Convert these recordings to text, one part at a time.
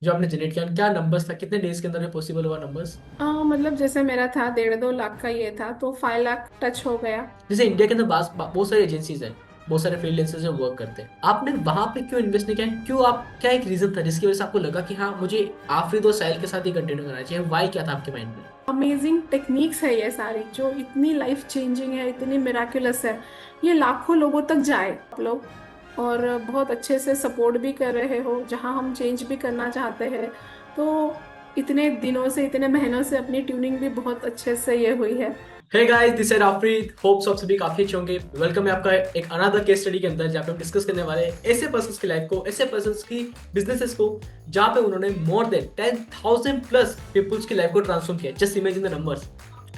जो आपने जनरेट किया, क्या नंबर्स था, कितने डेज के अंदर ये पॉसिबल हुआ नंबर्स? मतलब जैसे मेरा था 1.5 2 लाख का ये था तो 5 लाख टच हो गया। जैसे इंडिया के अंदर बहुत सारी एजेंसीज हैं, बहुत सारे फ्रीलांसर्स जो वर्क करते हैं, आपने वहां पे क्यों इन्वेस्ट नहीं किया? क्यों, आप क्या एक रीजन था जिसकी वजह से आपको लगा कि हाँ मुझे आफरीद और साहिल के साथ ही कंटिन्यू करना चाहिए? वाई क्या था आपके माइंड में? अमेजिंग टेक्निक्स है ये सारी जो इतनी लाइफ चेंजिंग है, इतनी मिराकुलस है। ये लाखों लोगों तक जाए आप लोग, और बहुत अच्छे से सपोर्ट भी कर रहे हो जहां हम चेंज भी करना चाहते हैं। तो इतने दिनों से, इतने महीनों से अपनी ट्यूनिंग भी बहुत अच्छे से ये हुई है। Hey guys, this is Afreed. Hopes आप सभी काफी अच्छे होंगे। वेलकम है आपका एक अनदर केस स्टडी के अंदर, जहाँ पे हम डिस्कस करने वाले हैं ऐसे पर्सन्स की लाइफ को, ऐसे पर्सन्स की बिजनेसेस को, जहाँ पे उन्होंने मोर देन 10,000 प्लस पीपल्स की लाइफ को ट्रांसफॉर्म किया। Just imagine the numbers.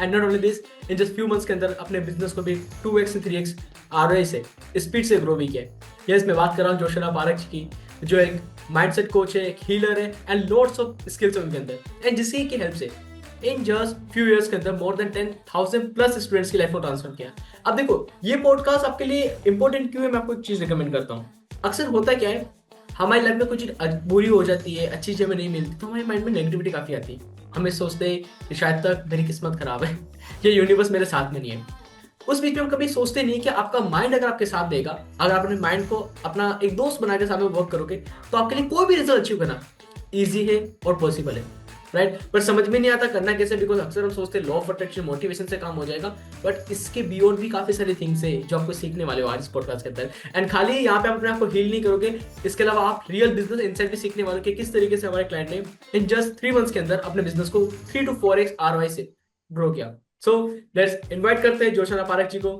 And not only this, in just few months के अंदर अपने बिजनेस को भी 2x से 3x आरओआई से स्पीड से ग्रो भी किया है। यस, मैं बात कर रहा हूँ जोशना पारक जी की, जो एक माइंडसेट कोच है, एक हीलर है, एंड लॉट्स ऑफ स्किल्स है उनके अंदर। एंड जिसकी की हेल्प से इन जस्ट फ्यू इयर्स के अंदर मोर देन 10,000 प्लस स्टूडेंट्स की लाइफ को ट्रांसफर किया। अब देखो, ये पॉडकास्ट आपके लिए इंपॉर्टेंट क्यों है, मैं आपको एक चीज रिकमेंड करता हूँ। अक्सर होता क्या है, हमारी लाइफ में कुछ चीज बुरी हो जाती है, अच्छी चीज हमें नहीं मिलती, तो हमारे माइंड में नेगेटिविटी काफी आती है। हमें सोचते हैं कि शायद तक मेरी किस्मत खराब है, ये यूनिवर्स मेरे साथ में नहीं है। उस बीच में हम कभी सोचते नहीं कि आपका माइंड अगर आपके साथ देगा, अगर आप अपने माइंड को अपना एक दोस्त बना के साथ में वर्क करोगे, तो आपके लिए कोई भी रिजल्ट अचीव करना ईजी है और पॉसिबल है। राइट, पर समझ में नहीं आता करना कैसे, बिकॉज अक्सर हम सोचते हैं लॉ ऑफ अट्रैक्शन, मोटिवेशन से काम हो जाएगा। बट इसके बियॉन्ड भी काफी सारी थिंग्स है जो आपको सीखने वाले हो आज इस पॉडकास्ट के अंदर। एंड खाली यहाँ पे आप अपने आप को हील नहीं करोगे, इसके अलावा आप रियल बिजनेस इनसाइट भी सीखने वाले हो कि किस तरीके से हमारे क्लाइंट ने इन जस्ट 3 मंथ्स के अंदर अपने बिजनेस को 3 to 4x आरओआई से ग्रो किया। सो लेट्स इनवाइट करते हैं जोशना पारक जी को।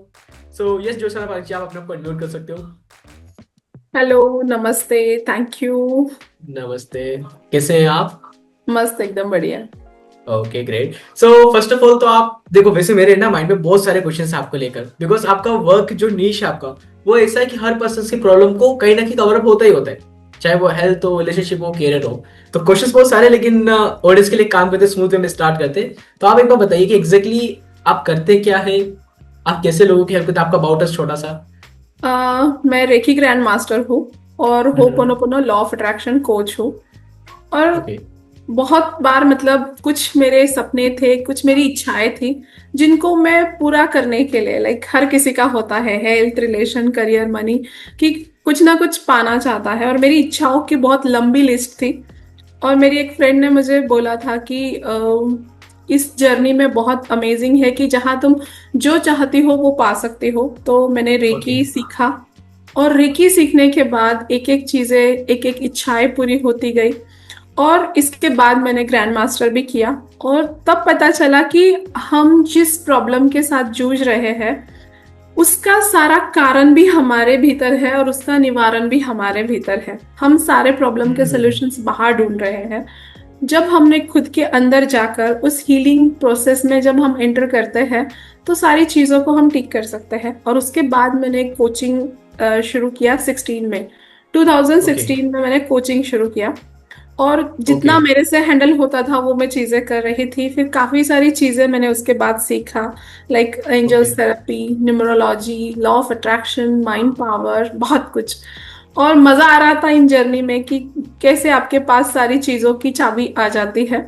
सो यस जोशना पारक जी, आप अपने आप को इन्वाइट कर सकते हो। हेलो, नमस्ते, थैंक यू। नमस्ते, कैसे हैं आप? मस्त, एकदम बढ़िया। Okay great. So first of all तो आप देखो, वैसे मेरे ना माइंड में बहुत सारे क्वेश्चंस हैं आपको लेकर, बिकॉज आपका वर्क जो नीश है आपका, वो ऐसा है कि हर पर्सन की प्रॉब्लम को कहीं ना कहीं कवर अप होता ही होता है, चाहे वो हेल्थ हो, रिलेशनशिप हो, करियर हो। तो क्वेश्चंस बहुत सारे, लेकिन ऑडियंस के लिए काम करते स्मूथ वे में स्टार्ट करते। तो आप एक बार बताइए कि एग्जैक्टली आप करते क्या है, आप कैसे लोगों की हेल्प करते हैं, आपका अबाउट अस छोटा सा। मैं रेकी ग्रैंड मास्टर हूँ और ho'oponopono law of attraction coach हूँ। और ओके। बहुत बार मतलब कुछ मेरे सपने थे, कुछ मेरी इच्छाएं थी जिनको मैं पूरा करने के लिए, लाइक हर किसी का होता है, हेल्थ, रिलेशन, करियर, मनी, कि कुछ ना कुछ पाना चाहता है। और मेरी इच्छाओं की बहुत लंबी लिस्ट थी। और मेरी एक फ्रेंड ने मुझे बोला था कि इस जर्नी में बहुत अमेजिंग है कि जहाँ तुम जो चाहती हो वो पा सकती हो। तो मैंने ओके। रेकी सीखा, और रेकी सीखने के बाद एक एक चीजें, एक एक इच्छाएं पूरी होती गई। और इसके बाद मैंने ग्रैंड मास्टर भी किया, और तब पता चला कि हम जिस प्रॉब्लम के साथ जूझ रहे हैं उसका सारा कारण भी हमारे भीतर है और उसका निवारण भी हमारे भीतर है। हम सारे प्रॉब्लम के सॉल्यूशंस बाहर ढूंढ रहे हैं। जब हमने खुद के अंदर जाकर उस हीलिंग प्रोसेस में जब हम एंटर करते हैं तो सारी चीज़ों को हम ठीक कर सकते हैं। और उसके बाद मैंने कोचिंग शुरू किया 16 में, ओके। 2016 में मैंने कोचिंग शुरू किया। और ओके। जितना मेरे से हैंडल होता था वो मैं चीज़ें कर रही थी। फिर काफ़ी सारी चीज़ें मैंने उसके बाद सीखा, like okay. Angels therapy, numerology, law of attraction, mind power, बहुत कुछ। और मज़ा आ रहा था इन जर्नी में कि कैसे आपके पास सारी चीज़ों की चाबी आ जाती है।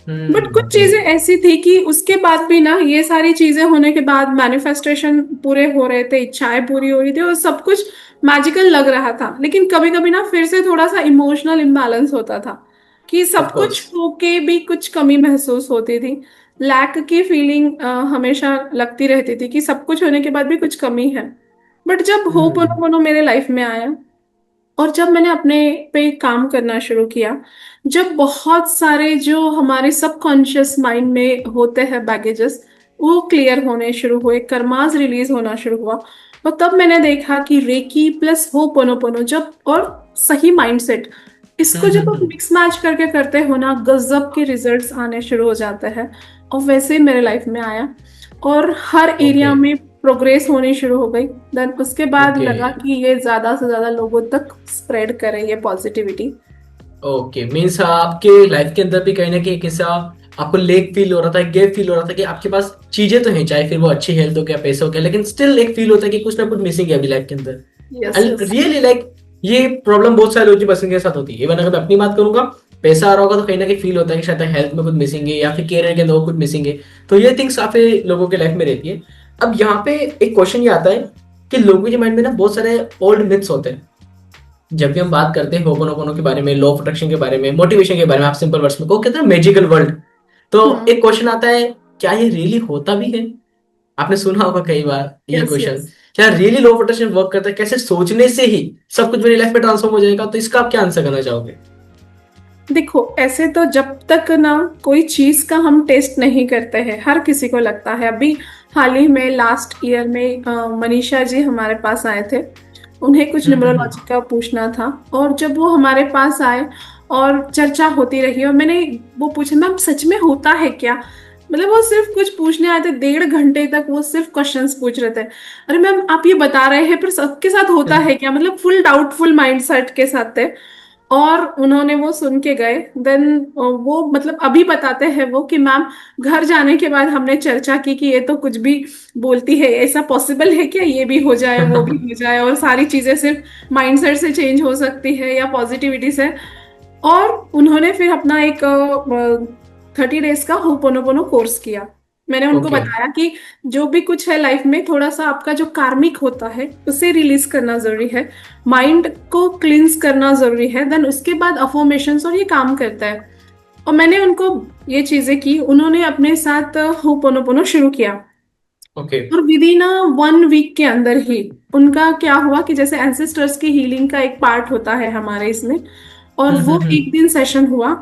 बट कुछ ओके। चीजें ऐसी थी कि उसके बाद भी ना, ये सारी चीजें होने के बाद मैनिफेस्टेशन पूरे हो रहे थे, इच्छाएं पूरी हो रही थी और सब कुछ मैजिकल लग रहा था। लेकिन कभी कभी ना फिर से थोड़ा सा इमोशनल इम्बैलेंस होता था कि ऑफ सब कुछ कोर्स। होके भी कुछ कमी महसूस होती थी। लैक की फीलिंग हमेशा लगती रहती थी कि सब कुछ होने के बाद भी कुछ कमी है। बट जब होपोनोपोनो मेरे लाइफ में आया और जब मैंने अपने पे काम करना शुरू किया, जब बहुत सारे जो हमारे सबकॉन्शियस माइंड में होते हैं बैगेजेस, वो क्लियर होने शुरू हुए, कर्मास रिलीज होना शुरू हुआ। और तब मैंने देखा कि रेकी प्लस हो पोनोपोनो जब, और सही माइंडसेट, इसको जब आप मिक्स मैच करके करते हो ना, गजब के रिजल्ट्स आने शुरू हो जाते हैं। और वैसे ही मेरे लाइफ में आया, और हर ओके। एरिया में प्रोग्रेस होनी शुरू हो गई। देन उसके बाद ओके। लगा कि ये ज्यादा से ज्यादा लोगों तक स्प्रेड करें ये पॉजिटिविटी। ओके, मीन्स आपके लाइफ के अंदर भी कहीं ना कहीं एक ऐसा आपको लेक फील हो रहा था, गैप फील हो रहा था कि आपके पास चीजें तो हैं, चाहे फिर वो अच्छी हेल्थ हो क्या, पैसे हो क्या, लेकिन स्टिल एक फील होता है कि कुछ ना कुछ मिसिंग है अभी लाइफ के अंदर। Yes, and yes. Really like ये प्रॉब्लम बहुत सारे लोगों की पर्सन के साथ होती है। इवन अगर मैं अपनी बात करूंगा, पैसा आ रहा होगा तो कहीं ना कहीं फील होता है कि शायद हेल्थ में कुछ मिसिंग है या फिर कैरियर के अंदर कुछ मिसिंग है। तो ये थिंग्स काफी लोगों के लाइफ में रहती है। अब यहाँ पे एक क्वेश्चन ये आता है कि लोगों के माइंड में ना बहुत सारे ओल्ड मिथ्स होते हैं। जब भी हम बात करते हैं होपोनोपोनो के बारे में, लॉ ऑफ अट्रैक्शन के बारे में, मोटिवेशन के बारे में, आप सिंपल वर्ड्स में को कहते हैं मैजिकल वर्ल्ड। तो हम्म। एक क्वेश्चन आता है, क्या ये रियली होता भी है? आपने सुना होगा कई बार ये यस क्वेश्चन, यस। क्या really law of attraction work करता है? कैसे सोचने से ही सब कुछ मेरी लाइफ में ट्रांसफॉर्म हो जाएगा? तो इसका आप क्या आंसर करना चाहोगे? देखो, ऐसे तो जब तक ना कोई चीज का हम टेस्ट नहीं करते हैं, हर किसी को लगता है। अभी हाल ही में लास्ट ईयर में मनीषा जी हमारे पास आए थे। उन्हें कुछ हम्म। न्यूमरोलॉजी का पूछना था, और जब वो हमारे पास आए और चर्चा होती रही, और मैंने वो पूछा, मैम सच में होता है क्या? मतलब वो सिर्फ कुछ पूछने आए थे, 1.5 घंटे तक वो सिर्फ क्वेश्चंस पूछ रहे थे। अरे मैम, आप ये बता रहे हैं, पर सबके साथ होता है क्या? मतलब फुल डाउटफुल माइंड सेट के साथ थे। और उन्होंने वो सुन के गए। देन वो मतलब अभी बताते हैं वो कि मैम, घर जाने के बाद हमने चर्चा की कि ये तो कुछ भी बोलती है, ऐसा पॉसिबल है क्या ये भी हो जाए वो भी हो जाए, और सारी चीजें सिर्फ माइंडसेट से चेंज हो सकती है या पॉजिटिविटी से। और उन्होंने फिर अपना एक 30 डेज का होपोनोपोनो कोर्स किया। मैंने उनको ओके। बताया कि जो भी कुछ है लाइफ में, थोड़ा सा आपका जो कार्मिक होता है उसे रिलीज करना जरूरी है, माइंड को क्लींस करना जरूरी है, देन उसके बाद अफर्मेशंस, और ये काम करता है। और मैंने उनको ये चीजें की, उन्होंने अपने साथ होपोनोपोनो शुरू किया। ओके। और विद इन 1 वीक के अंदर ही उनका क्या हुआ कि जैसे एंसेस्टर्स की हीलिंग का एक पार्ट होता है हमारे इसमें, और वो हम्म। एक दिन सेशन हुआ।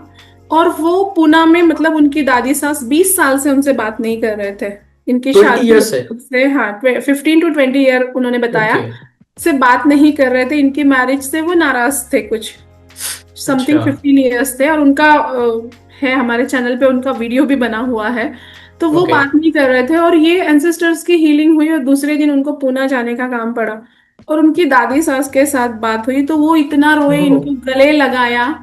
और वो पुणे में, मतलब उनकी दादी सास 20 साल से उनसे बात नहीं कर रहे थे। इनकी 20 ईयर्स शादी है? से, हाँ, 15 to 20 ईयर उन्होंने बताया, ओके। से बात नहीं कर रहे थे। इनकी मैरिज से वो नाराज थे कुछ, अच्छा। समथिंग 15 ईयर्स थे। और उनका है हमारे चैनल पे, उनका वीडियो भी बना हुआ है। तो वो ओके। बात नहीं कर रहे थे, और ये एंसेस्टर्स की हीलिंग हुई, और दूसरे दिन उनको पुणे जाने का काम पड़ा। और उनकी दादी सास के साथ बात हुई, तो वो इतना रोए, ओह। इनको गले लगाया।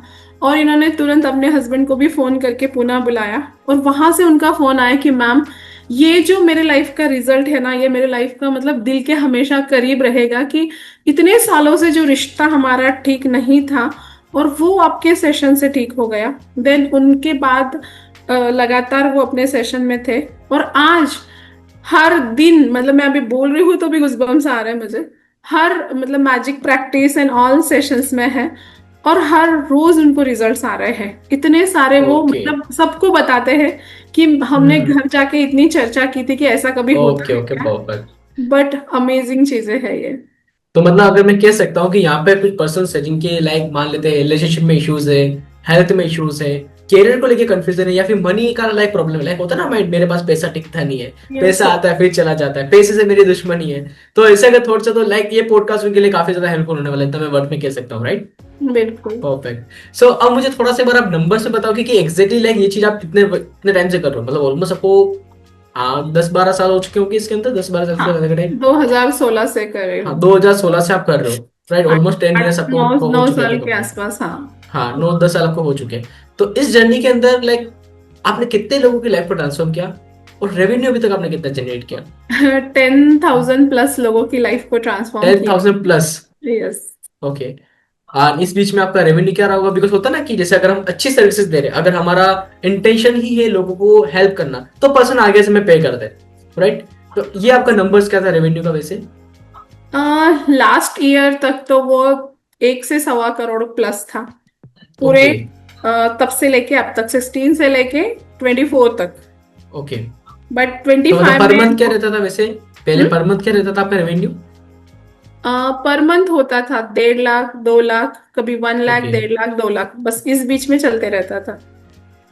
और इन्होंने तुरंत अपने हस्बैंड को भी फोन करके पुणे बुलाया। और वहां से उनका फोन आया कि मैम, ये जो मेरे लाइफ का रिजल्ट है ना, ये मेरे लाइफ का मतलब दिल के हमेशा करीब रहेगा, कि इतने सालों से जो रिश्ता हमारा ठीक नहीं था, और वो आपके सेशन से ठीक हो गया। देन उनके बाद लगातार वो अपने सेशन में थे। और आज हर दिन, मतलब मैं अभी बोल रही हूँ तो भी गूज़बम्स आ रहे हैं मुझे, हर मतलब magic practice and all sessions में है। और हर रोज उनको रिजल्ट्स आ रहे हैं इतने सारे, वो ओके। मतलब सबको बताते हैं कि हमने हम्म। घर जाके इतनी चर्चा की थी कि ऐसा कभी होता ओके है ओके, क्या। परफेक्ट। बट अमेजिंग चीजें है ये। तो मतलब अगर मैं कह सकता हूँ कि यहाँ पे कुछ पर्सन है जिनके लाइक मान लेते हैं रिलेशनशिप में इश्यूज है, हेल्थ में इश्यूज है, कैरियर को लेके कंफ्यूजन है, या फिर मनी का लाइक प्रॉब्लम है, लाइक होता है ना माइंड, मेरे पास पैसा टिकता नहीं है, यस पैसा आता है फिर चला जाता है, पैसे से मेरी दुश्मनी है। तो ऐसे अगर थोड़ा सा, तो लाइक ये पॉडकास्ट उनके लिए काफी ज्यादा हेल्पफुल होने वाला है, तो मैं वर्ड में कह सकता हूँ, राइट? बिल्कुल। परफेक्ट। सो अब मुझे थोड़ा सा बार आप नंबर से बताओगे कि एग्जैक्टली लाइक ये चीज आप कितने कितने टाइम से कर रहे हो? मतलब ऑलमोस्ट आपको 10-12 साल हो चुके होंगे इसके अंदर, 10-12 साल से हाँ, ज्यादा का टाइम? 2016 से कर रही हाँ, हूँ। 2016 से आप कर रहे हो, राइट? आठ ऑलमोस्ट 10 ईयर्स आठ आपको नौ हो नौ चुके हैं साल आपको के कंप्लीट। आसपास, हाँ। हाँ, 9-10 साल आपको हो चुके हैं। तो इस जर्नी के अंदर लाइक आपने कितने लोगों की लाइफ को ट्रांसफॉर्म किया, और रेवेन्यू अभी तक आपने कितना जनरेट किया? 10,000 प्लस लोगों की लाइफ को ट्रांसफॉर्म 10,000+? किया। यस। ओके। इस बीच में आपका रेवेन्यू क्या रहा होगा? बिकॉज होता है ना कि जैसे अगर हम अच्छी सर्विसेज दे रहे हैं, अगर हमारा इंटेंशन ही है लोगों को हेल्प करना, तो पर्सन आगे से हमें पे कर दे, राइट? तो ये आपका नंबर्स क्या था रेवेन्यू का वैसे? लास्ट ईयर तक तो वो 1 से 1.25 करोड़ प्लस था, पूरे ओके। तब से लेके अब तक, 16 से लेके 24 तक। ओके। बट तो मतलब 25 पर मंथ क्या में रहता था वैसे? पहले पर मंथ क्या रहता था आपका रेवेन्यू? पर मंथ होता था 1.5 लाख, 2 लाख, कभी 1 लाख, ओके। 1.5 लाख, 2 लाख, बस इस बीच में चलते रहता था।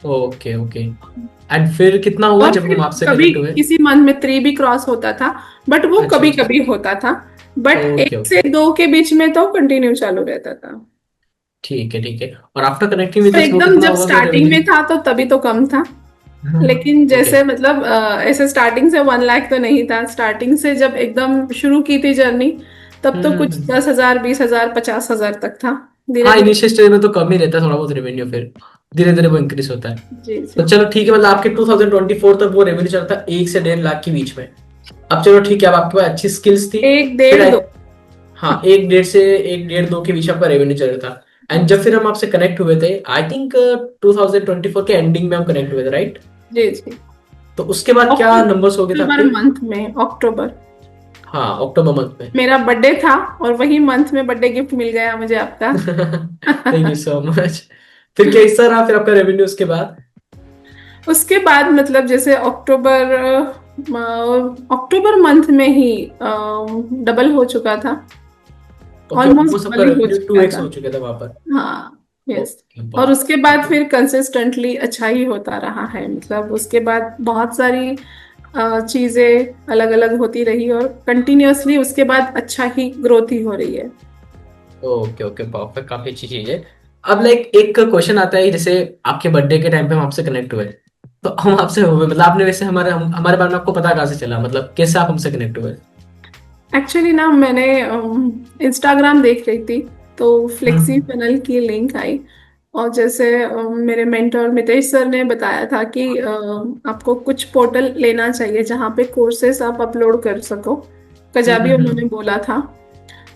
ओके। ओके। एंड फिर कितना हुआ और जब फिर हम आपसे कभी कनेक्ट हुए? किसी मंथ में 3 भी क्रॉस होता था, बट वो अच्छा कभी अच्छा। कभी होता था। बट ओके 1 से 2 के बीच में तो कंटिन्यू चालू रहता था। ठीक है ठीक है। और आफ्टर कनेक्टिंग विद और अस वो एकदम कितना जब होगा फिर स्टार्टिंग रेवेन्यू? में था तो तभी तो कम था। लेकिन ओके। जैसे मतलब ऐसे स्टार्टिंग से 1 लाख तो नहीं था। स्टार्टिंग से जब एकदम शुरू की थी जर्नी, तब तो कुछ हम्म। 10,000, 20,000, 50,000 तक था। धीरे हाँ, धीरे। इनिशियल स्टेज में तो कम ही रहता है थोड़ा बहुत रेवेन्यू, फिर धीरे धीरे वो इंक्रीज होता है। जी जी। तो चलो ठीक है, मतलब आपके 2024 तक वो रेवेन्यू चल रहा था 1 से 1.5 लाख के बीच में। अब चलो ठीक है, अब आपके पास अच्छी स्किल्स थी। एक फिर डेढ़ दो। हाँ, 1.5 से 1.5-2 के बीच आपका रेवेन्यू चल रहा था। एंड जब फिर हम आपसे कनेक्ट हुए थे, आई थिंक 2024 के एंडिंग में हम कनेक्ट हुए थे, राइट? जी जी। तो उसके बाद क्या नंबर्स हो गए थे अक्टूबर आपके? मंथ में, अक्टूबर हाँ, अक्टूबर मंथ में। मेरा बर्थडे था, और वही मंथ में बर्थडे गिफ्ट मिल गया मुझे आपका। Thank you so much. फिर क्या इस तरह फिर आपका रेवेन्यू उसके बाद? उसके बाद मतलब जैसे अक्टूबर मंथ में ही डबल हो चुका था, ओके, ऑलमोस्ट ऑलमोस्ट आपका डबल ही हो रेवेन्यू टू चुका एक्स था। हो चुका था वहां पर। हाँ, यस। ओके, और वाह। उसके बाद ओके। फिर कंसिस्टेंटली अच्छा ही होता रहा है, मतलब उसके बाद बहुत सारी चीजें अलग अलग होती रही, और कंटिन्यूअसली उसके बाद अच्छा ही ग्रोथ ही हो रही है। ओके ओके, परफेक्ट, काफी अच्छी चीज है। अब लाइक एक क्वेश्चन आता है, जैसे आपके बर्थडे के टाइम पे हम आपसे कनेक्ट हुए, तो हम आपसे हुए मतलब आपने वैसे हमारे बारे में आपको पता कहाँ से चला, मतलब कैसे आप हमसे कनेक्ट हुए? एक्चुअली ना मैंने इंस्टाग्राम देख रही थी, तो फ्लेक्सी हम्म फनल की लिंक आई। और जैसे मेरे मेंटर मितेश सर ने बताया था कि आपको कुछ पोर्टल लेना चाहिए जहाँ पे कोर्सेस आप अपलोड कर सको, कजाबी उन्होंने हम्म। बोला था।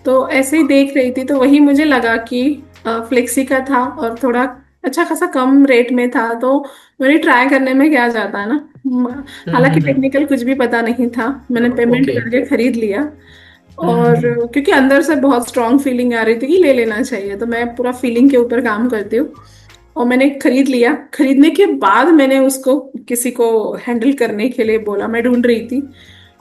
तो ऐसे ही देख रही थी, तो वही मुझे लगा कि फ्लेक्सी का था और थोड़ा अच्छा खासा कम रेट में था, तो मैंने ट्राई करने में क्या जाता है ना। हालांकि टेक्निकल कुछ भी पता नहीं था, मैंने पेमेंट ओके। करके खरीद लिया। और हम्म। क्योंकि अंदर से बहुत स्ट्रांग फीलिंग आ रही थी कि ले लेना चाहिए, तो मैं पूरा फीलिंग के ऊपर काम करती हूँ। और मैंने खरीद लिया। खरीदने के बाद मैंने उसको किसी को हैंडल करने के लिए बोला, मैं ढूंढ रही थी।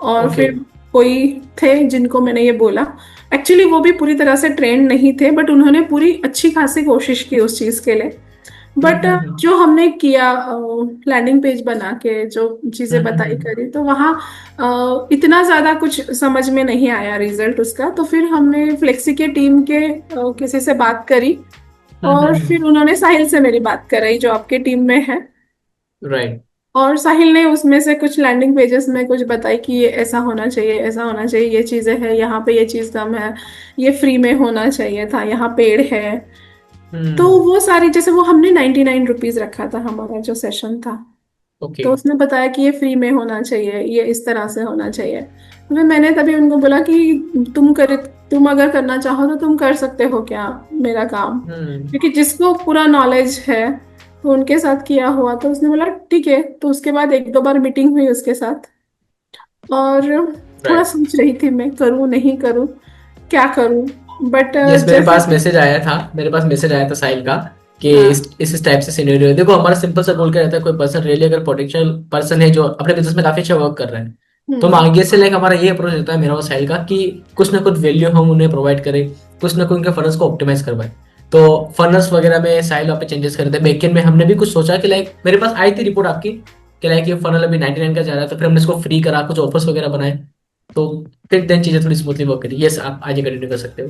और ओके। फिर कोई थे जिनको मैंने ये बोला। एक्चुअली वो भी पूरी तरह से ट्रेंड नहीं थे, बट उन्होंने पूरी अच्छी खासी कोशिश की उस चीज़ के लिए। बट जो हमने किया, लैंडिंग पेज बना के जो चीज़ें बताई करी, तो वहाँ इतना ज़्यादा कुछ समझ में नहीं आया रिजल्ट उसका। तो फिर हमने फ्लेक्सी के टीम के किसी से बात करी, और फिर उन्होंने साहिल से मेरी बात कराई जो आपके टीम में है। राइट। और साहिल ने उसमें से कुछ लैंडिंग पेजेस में कुछ बताई कि ये ऐसा होना चाहिए, ऐसा होना चाहिए, ये चीज़ें हैं, यहाँ पे ये चीज़ कम है, ये फ्री में होना चाहिए था, यहाँ पेड है। तो वो सारी, जैसे वो हमने 99 रुपीज रखा था हमारा जो सेशन था, ओके। तो उसने बताया कि ये फ्री में होना चाहिए, ये इस तरह से होना चाहिए। फिर मैंने तभी उनको बोला कि तुम अगर करना चाहो तो तुम कर सकते हो क्या मेरा काम, क्योंकि जिसको पूरा नॉलेज है तो उनके साथ किया हुआ। तो उसने बोला ठीक है। तो उसके बाद एक दो बार मीटिंग हुई उसके साथ, और थोड़ा राइट। सोच रही थी मैं करूँ नहीं करूँ, क्या करूँ। बट यस, जैसे कि मेरे पास मैसेज आया था साहिल का कि हाँ। इस टाइप से सिनेरियो है। देखो, हमारा सिंपल सा गोल क्या रहता है, कोई पर्सन रियली अगर पोटेंशियल पर्सन है जो अपने बिजनेस में काफी अच्छा वर्क कर रहे हैं, तो हम हम्म। आगे से लाइक हमारा ये अप्रोच रहता है, मेरा और साहिल का, कि कुछ ना कुछ वैल्यू हम उन्हें प्रोवाइड करें, कुछ ना कुछ उनके फनल्स को ऑप्टिमाइज करवाएं। तो फनल्स वगैरह में साहिल वहाँ पे चेंजेस कर रहे थे, बैकएंड में हमने भी कुछ सोचा कि लाइक मेरे पास आई थी रिपोर्ट आपकी कि लाइक ये फनल अभी 99 का जा रहा है, तो फिर हमने इसको फ्री करा, कुछ ऑफर्स वगैरह बनाए। तो फिर देन चीजें थोड़ी स्मूथली वर्क करी। यस, आप आगे कंटिन्यू कर सकते हो।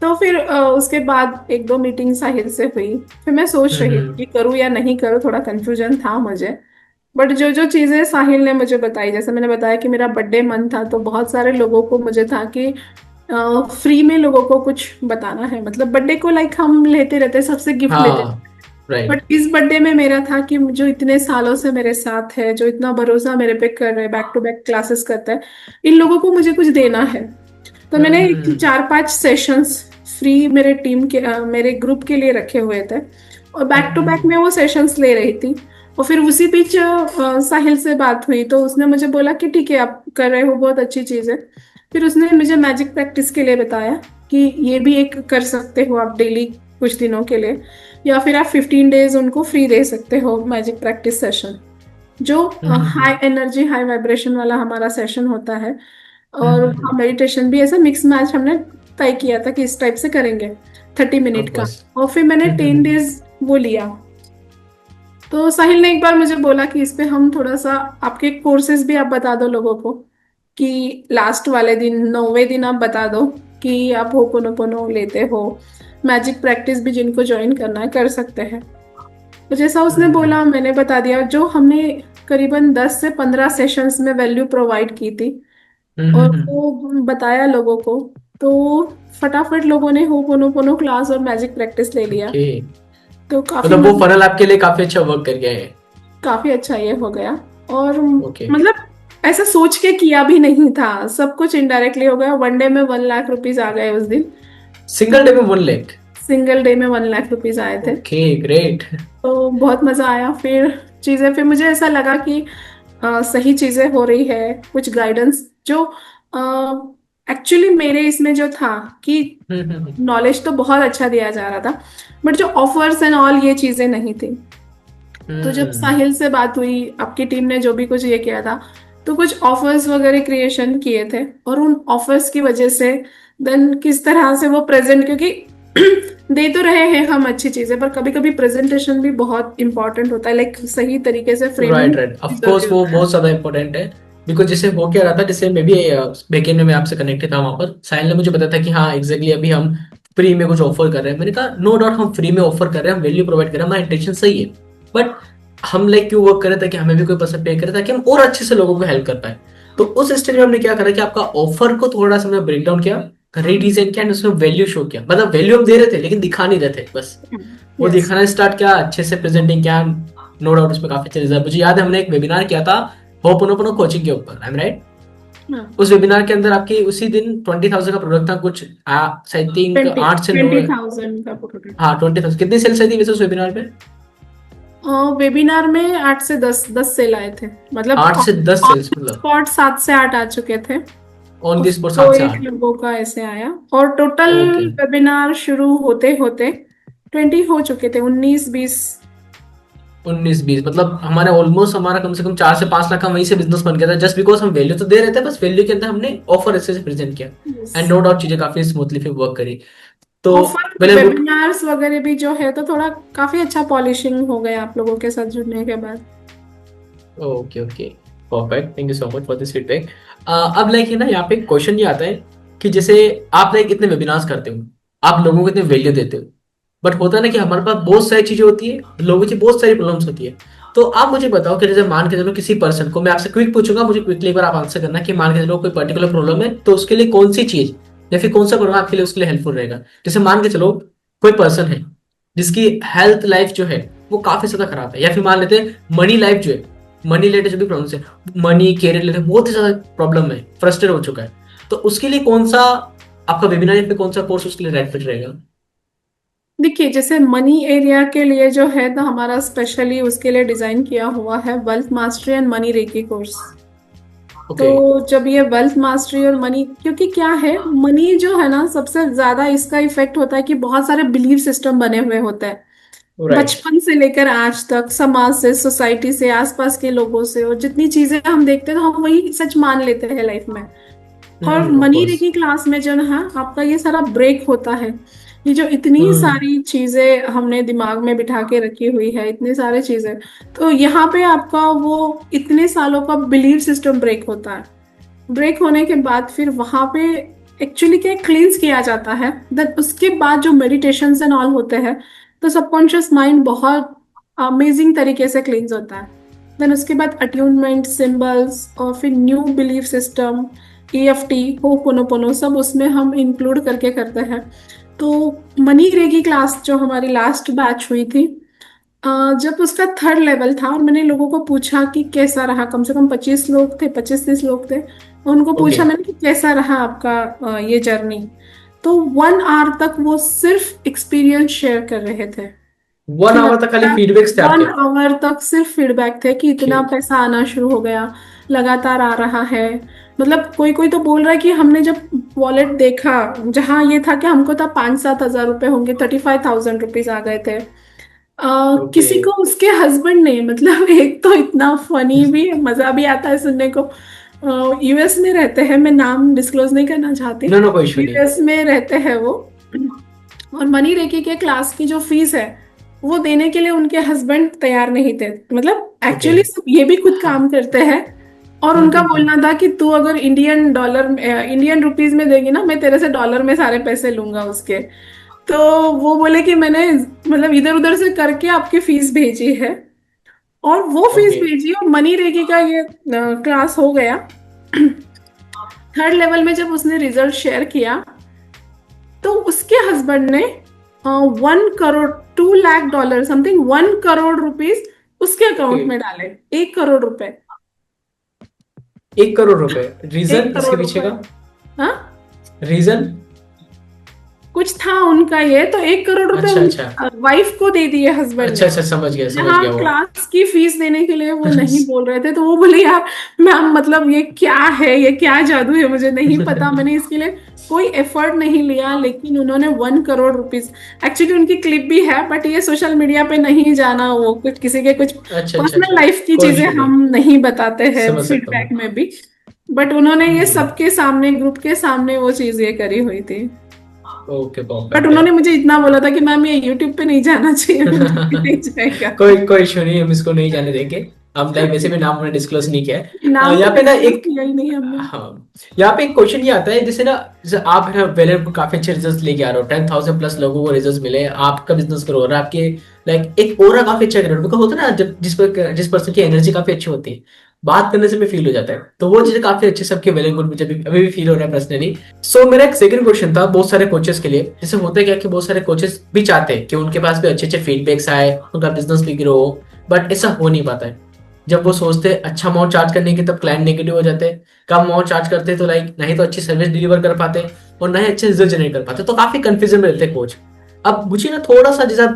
तो फिर उसके बाद एक दो मीटिंग साहिल से हुई। फिर मैं सोच रही थी कि करूँ या नहीं करूँ, थोड़ा कंफ्यूजन था मुझे। बट जो जो चीज़ें साहिल ने मुझे बताई, जैसे मैंने बताया कि मेरा बर्थडे मन था, तो बहुत सारे लोगों को मुझे था कि फ्री में लोगों को कुछ बताना है, मतलब बर्थडे को लाइक हम लेते रहते, सबसे गिफ्ट लेते। हाँ। राइट। बट इस बर्थडे में मेरा था कि जो इतने सालों से मेरे साथ है, जो इतना भरोसा मेरे पे कर रहे, बैक टू बैक क्लासेस करता है, इन लोगों को मुझे कुछ देना है। तो मैंने चार पांच सेशंस फ्री मेरे ग्रुप के लिए रखे हुए थे, और बैक टू बैक मैं वो सेशंस ले रही थी। और फिर उसी बीच साहिल से बात हुई, तो उसने मुझे बोला कि ठीक है आप कर रहे हो, बहुत अच्छी चीज़ है। फिर उसने मुझे मैजिक प्रैक्टिस के लिए बताया कि ये भी एक कर सकते हो आप डेली कुछ दिनों के लिए, या फिर आप 15 डेज उनको फ्री दे सकते हो मैजिक प्रैक्टिस सेशन, जो हाई एनर्जी हाई वाइब्रेशन वाला हमारा सेशन होता है। और वहाँ मेडिटेशन भी ऐसा मिक्स मैच हमने तय किया था कि इस टाइप से करेंगे, 30 मिनट ऑफ का। कोर्स। और फिर मैंने 10 डेज वो लिया। तो साहिल ने एक बार मुझे बोला कि इस पे हम थोड़ा सा, आपके कोर्सेज भी आप बता दो लोगों को, कि लास्ट वाले दिन 9वें दिन आप बता दो कि आप होपोनोपोनो लेते हो, मैजिक प्रैक्टिस भी जिनको ज्वाइन करना है कर सकते हैं। तो जैसा उसने बोला मैंने बता दिया, जो हमने करीबन 10 से 15 सेशंस में वैल्यू प्रोवाइड की थी और वो बताया लोगों को, तो फटाफट लोगों ने होपोनोपोनो क्लास और मैजिक प्रैक्टिस ले लिया। ओके। तो काफी मतलब वो मतलब फनल आपके लिए काफी अच्छा वर्क कर गया है। काफी अच्छा ये हो गया। और ओके। मतलब ऐसा सोच के किया भी नहीं था, सब कुछ इनडायरेक्टली हो गया। 1 डे में 1 लाख रुपीज आ गए उस दिन। सिंगल डे में 1 लाख? सिंगल डे में 1 लाख रुपीज आए थे। Okay, great. तो बहुत मजा आया। फिर मुझे ऐसा लगा कि सही चीजें हो रही है, कुछ गाइडेंस जो एक्चुअली मेरे इसमें जो था कि हम्म। नॉलेज तो बहुत अच्छा दिया जा रहा था, बट जो ऑफर्स एंड ऑल ये चीजें नहीं थी। तो जब हम्म। साहिल से बात हुई, आपकी टीम ने जो भी कुछ ये किया था, तो कुछ ऑफर्स वगैरह क्रिएशन किए थे, और उन ऑफर्स की वजह से देन किस तरह से वो प्रेजेंट, क्योंकि दे तो रहे हैं हम अच्छी चीजें, पर कभी कभी प्रेजेंटेशन भी बहुत इंपॉर्टेंट होता है, लाइक सही तरीके से फ्रेमिंग राइट, राइट, ऑफ जरूरी कोर्स वो होता है। बहुत ज्यादा इंपॉर्टेंट है। बिकॉज जैसे हो क्या रहा था, जैसे मे बी बैकेंड में मैं आपसे कनेक्टेड था, वहां पर साहिल ने मुझे बताया था कि हाँ एग्जैक्टली अभी हम फ्री में कुछ ऑफर कर रहे हैं। मैंने कहा नो डाउट हम फ्री में ऑफर कर रहे हैं, हम वैल्यू प्रोवाइड कर रहे हैं, हमारा इंटेंशन सही है। बट हम लाइक क्यों वर्क करें, ताकि हमें भी कोई पैसा पे करे, ताकि हम और अच्छे से लोगों को हेल्प कर पाए। तो उस स्टेज में हमने क्या करा कि आपका ऑफर को थोड़ा सा हमने ब्रेक डाउन किया, रीडिजाइन किया, एंड उसमें वैल्यू शो किया। मतलब वैल्यू हम दे रहे थे लेकिन दिखा नहीं रहे थे, बस वो यस। दिखाना स्टार्ट किया, अच्छे से प्रेजेंटिंग किया। नो डाउट उसमें काफी अच्छे रिजल्ट। मुझे याद है हमने एक वेबिनार किया था होपोनोपोनो कोचिंग के ऊपर, आई एम राइट? हाँ। उस वेबिनार के अंदर आपकी उसी दिन 20,000 का प्रोडक्ट था कुछ, आई थिंक ट्वेंटी 8 से 9। 20,000 का प्रोडक्ट। हाँ 20,000। कितनी सेल्स आई थी वैसे उस वेबिनार पे? वेबिनार में 8 से 10 सेल आए थे, मतलब 8 से 10 सेल्स, मतलब स्पॉट 7 से 8 आ चुके थे। ऑन दी स्पॉट दो सात से एक आठ लोगों का ऐसे आया, और टोटल ओके। वेबिनार शुरू होते होते 20 हो चुके थे, 19-20। 19-20, मतलब हमारे ऑलमोस्ट हमारा कम से कम 4 से 5 लाख का वहीं से बिजनेस बन गया था, जस्ट बिकॉज हम वैल्यू तो दे रहे थे, बस वैल्यू के अंदर हमने ऑफर अच्छे से प्रेजेंट किया। एंड नो डाउट चीजें काफी स्मूथली फिर वर्क करी। तो ऑफर पहले वो, वेबिनार्स वगैरह भी जो है, तो थोड़ा काफी अच्छा पॉलिशिंग हो गया आप लोगों के साथ जुड़ने के बाद। Okay okay, perfect, thank you so much for this feedback. अब लाइक है ना, यहाँ पे क्वेश्चन ये आता है कि जैसे आप लाइक इतने वेबिनार्स करते हो, आप लोगों को इतने वैल्यू देते हो, बट होता है ना कि हमारे पास बहुत सारी चीजें होती है, लोगों की बहुत सारी प्रॉब्लम्स होती है। तो आप मुझे बताओ कि जैसे मान के चलो किसी पर्सन को, मैं आपसे क्विक पूछूंगा, मुझे क्विकली एक बार आप आंसर करना कि मान के चलो कोई पर्टिकुलर प्रॉब्लम है, तो उसके लिए कौन सी चीज या फिर कौन सा प्रोग्राम आपके लिए उसके लिए हेल्पफुल रहेगा। जैसे मान के चलो कोई पर्सन है जिसकी हेल्थ लाइफ जो है वो काफी ज्यादा खराब है, या फिर मान लेते हैं मनी लाइफ जो है, मनी रिलेटेड जो भी प्रॉब्लम है, मनी कैरियर रिलेटेड बहुत ही ज्यादा प्रॉब्लम है, फ्रस्ट्रेट हो चुका है, तो उसके लिए कौन सा आपका वेबिनार या फिर कौन सा कोर्स उसके लिए राइट फिट रहेगा? देखिए, जैसे मनी एरिया के लिए जो है, तो हमारा स्पेशली उसके लिए डिजाइन किया हुआ है wealth mastery and money reiki course. Okay. तो जब ये वेल्थ मास्टरी और मनी, क्योंकि क्या है, मनी जो है ना, सबसे ज्यादा इसका इफेक्ट होता है कि बहुत सारे बिलीफ सिस्टम बने हुए होते हैं, राइट। बचपन से लेकर आज तक, समाज से, सोसाइटी से, आसपास के लोगों से, और जितनी चीजें हम देखते हैं तो हम वही सच मान लेते हैं लाइफ में। और ऑफ मनी कोर्स। की क्लास में जो है आपका ये सारा ब्रेक होता है। ये जो इतनी सारी चीजें हमने दिमाग में बिठा के रखी हुई है, इतनी सारी चीजें, तो यहाँ पे आपका वो इतने सालों का बिलीफ सिस्टम ब्रेक होता है। ब्रेक होने के बाद फिर वहां पे एक्चुअली क्या क्लींस किया जाता है। देन उसके बाद जो मेडिटेशन एंड ऑल होते हैं, तो सबकॉन्शियस माइंड बहुत अमेजिंग तरीके से क्लींस होता है। देन उसके बाद अट्यूनमेंट सिंबल्स, और फिर new belief system, EFT, ho'oponopono, सब उसमें हम इंक्लूड करके करते हैं। तो मनी रे की क्लास जो हमारी लास्ट बैच हुई थी, जब उसका 3rd लेवल था, और मैंने लोगों को पूछा कि कैसा रहा, कम से कम 25 लोग थे, 25-30 लोग थे, उनको ओके। पूछा मैंने कि कैसा रहा आपका ये जर्नी। तो 1 आवर तक वो सिर्फ एक्सपीरियंस शेयर कर रहे थे। 1 आवर तक खाली फीडबैक्स थे वन आपके? आवर तक सिर्फ फीडबैक थे कि ओके। इतना पैसा आना शुरू हो गया, लगातार आ रहा है। मतलब कोई कोई तो बोल रहा है कि हमने जब वॉलेट देखा, जहाँ ये था कि हमको था 5-7 हजार रुपए होंगे, 35,000 रुपीज आ गए थे। ओके। किसी को उसके हस्बैंड ने, मतलब एक तो इतना फनी भी, मजा भी आता है सुनने को। US में रहते हैं, मैं नाम डिस्क्लोज नहीं करना चाहती। नो नो, कोई इशू नहीं। US में रहते हैं वो, और मनी रेकी के क्लास की जो फीस है वो देने के लिए उनके हस्बैंड तैयार नहीं थे। मतलब ओके। एक्चुअली सब ये भी खुद काम करते हैं, और उनका बोलना था कि तू अगर इंडियन रुपीज में देगी ना, मैं तेरे से डॉलर में सारे पैसे लूंगा उसके। तो वो बोले कि मैंने मतलब इधर उधर से करके आपकी फीस भेजी है, और वो फीस ओके। भेजी, और मनी रेकी का ये क्लास हो गया। 3rd लेवल में जब उसने रिजल्ट शेयर किया, तो उसके हस्बैंड ने 1 करोड़, $2 लाख समथिंग, 1 करोड़ रुपीज उसके ओके। अकाउंट में डाले। 1 करोड़ रुपए। 1 करोड़ रुपए? एक रीजन इसके करोड़ पीछे रुपए का? हाँ, रीजन? कुछ था उनका ये, तो 1 करोड़ रुपए अच्छा अच्छा उनकी वाइफ को दे दिए हस्बैंड अच्छा ने। अच्छा, समझ जहाँ गया वो। क्लास की फीस देने के लिए वो नहीं बोल रहे थे, तो वो बोले यार मैम मतलब ये क्या है, ये क्या जादू है, मुझे नहीं पता, मैंने इसके लिए कोई एफर्ट नहीं लिया, लेकिन उन्होंने 1 करोड़ रुपीस। एक्चुअली उनकी क्लिप भी है, बट ये सोशल मीडिया पे नहीं जाना, वो कुछ किसी के कुछ अच्छा अच्छा पर्सनल अच्छा, लाइफ की कोई चीजें इशू नहीं, हम नहीं बताते हैं समझ सकता फीडबैक हूँ। में भी। बट उन्होंने ये हम्म, सबके सामने, ग्रुप के सामने वो चीज ये करी हुई थी। ओके बट परफेक्ट है। उन्होंने मुझे इतना बोला था कि मैम ये यूट्यूब पे नहीं जाना चाहिए, यूट्यूब पे नहीं जाएगा। कोई कोई इशू नहीं, हम इसको नहीं जाने देंगे। हम लाइक वैसे भी नाम हमने डिस्क्लोज नहीं किया है। नाम तो यहाँ पे ना डिस्क्लोज एक, किया ही नहीं हमने। हाँ, यहाँ पे एक क्वेश्चन ये आता है, जैसे ना, जैसे आप है ना वेलर को काफी अच्छे रिजल्ट लेके आ रहे हो, 10,000 प्लस लोगों को रिजल्ट मिले, आपका बिजनेस ग्रो हो रहा है, आपके लाइक एक ओरा काफी अच्छा कर रहे हो, बिकॉज होता है ना जब जिस पर्सन की एनर्जी काफी अच्छी होती है, बात करने से भी फील हो जाता है, तो वो चीजें काफी अच्छे सबके वेल एंड गुड मुझे अभी भी फील हो रहा है पर्सनली। सो मेरा एक सेकंड क्वेश्चन था बहुत सारे कोचेस के लिए, जैसे होता है क्या कि बहुत सारे कोचेस भी चाहते हैं कि उनके पास भी अच्छे अच्छे फीडबैक्स आए, उनका बिजनेस भी ग्रो हो, बट ऐसा हो नहीं पाता है। जब वो सोचते हैं अच्छा अमाउंट चार्ज करने की, तब क्लाइंट नेगेटिव हो जाते हैं। कम अमाउंट चार्ज करते हैं तो लाइक नहीं तो अच्छी सर्विस डिलीवर कर पाते और ना ही अच्छे रिजल्ट जनरेट कर पाते, तो काफी कंफ्यूजन में रहते हैं कोच। अब मुझे ना थोड़ा सा, जैसा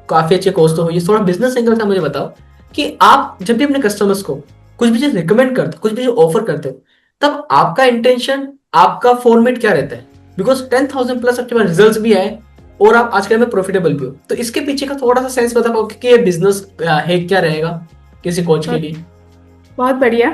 काफी अच्छे कोच तो हो, ये थोड़ा बिजनेस एंगल था, मुझे बताओ कि आप जब भी अपने कस्टमर्स को कुछ भी चीज रिकमेंड करते हो, कुछ भी चीज ऑफर करते हो, तब आपका इंटेंशन, आपका फॉर्मेट क्या रहता है? बिकॉज 10,000 प्लस आपके पास रिजल्ट भी आए और आप आजकल में प्रॉफिटेबल भी हो, तो इसके पीछे का थोड़ा सा सेंस बता पाओ कि ये बिजनेस है क्या रहेगा किसी कोच के लिए? बहुत बढ़िया।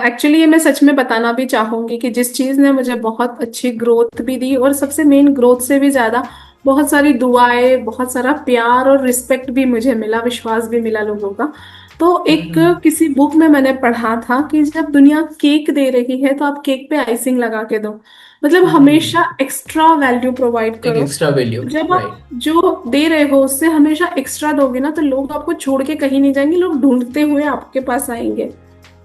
एक्चुअली ये मैं सच में बताना भी चाहूंगी कि जिस चीज़ ने मुझे बहुत अच्छी ग्रोथ भी दी, और सबसे मेन ग्रोथ से भी ज़्यादा बहुत सारी दुआएं, बहुत सारा प्यार और रिस्पेक्ट भी मुझे मिला, विश्वास भी मिला लोगों का। तो एक हम्म, किसी बुक में मैंने पढ़ा था कि जब दुनिया केक दे रही है तो आप केक पे आइसिंग लगा के दो, मतलब हम्म, हमेशा एक्स्ट्रा वैल्यू प्रोवाइड एक करो। एक्स्ट्रा वैल्यू, जब आप राइट। जो दे रहे हो उससे हमेशा एक्स्ट्रा दोगे ना, तो लोग आपको छोड़ के कहीं नहीं जाएंगे, लोग ढूंढते हुए आपके पास आएंगे।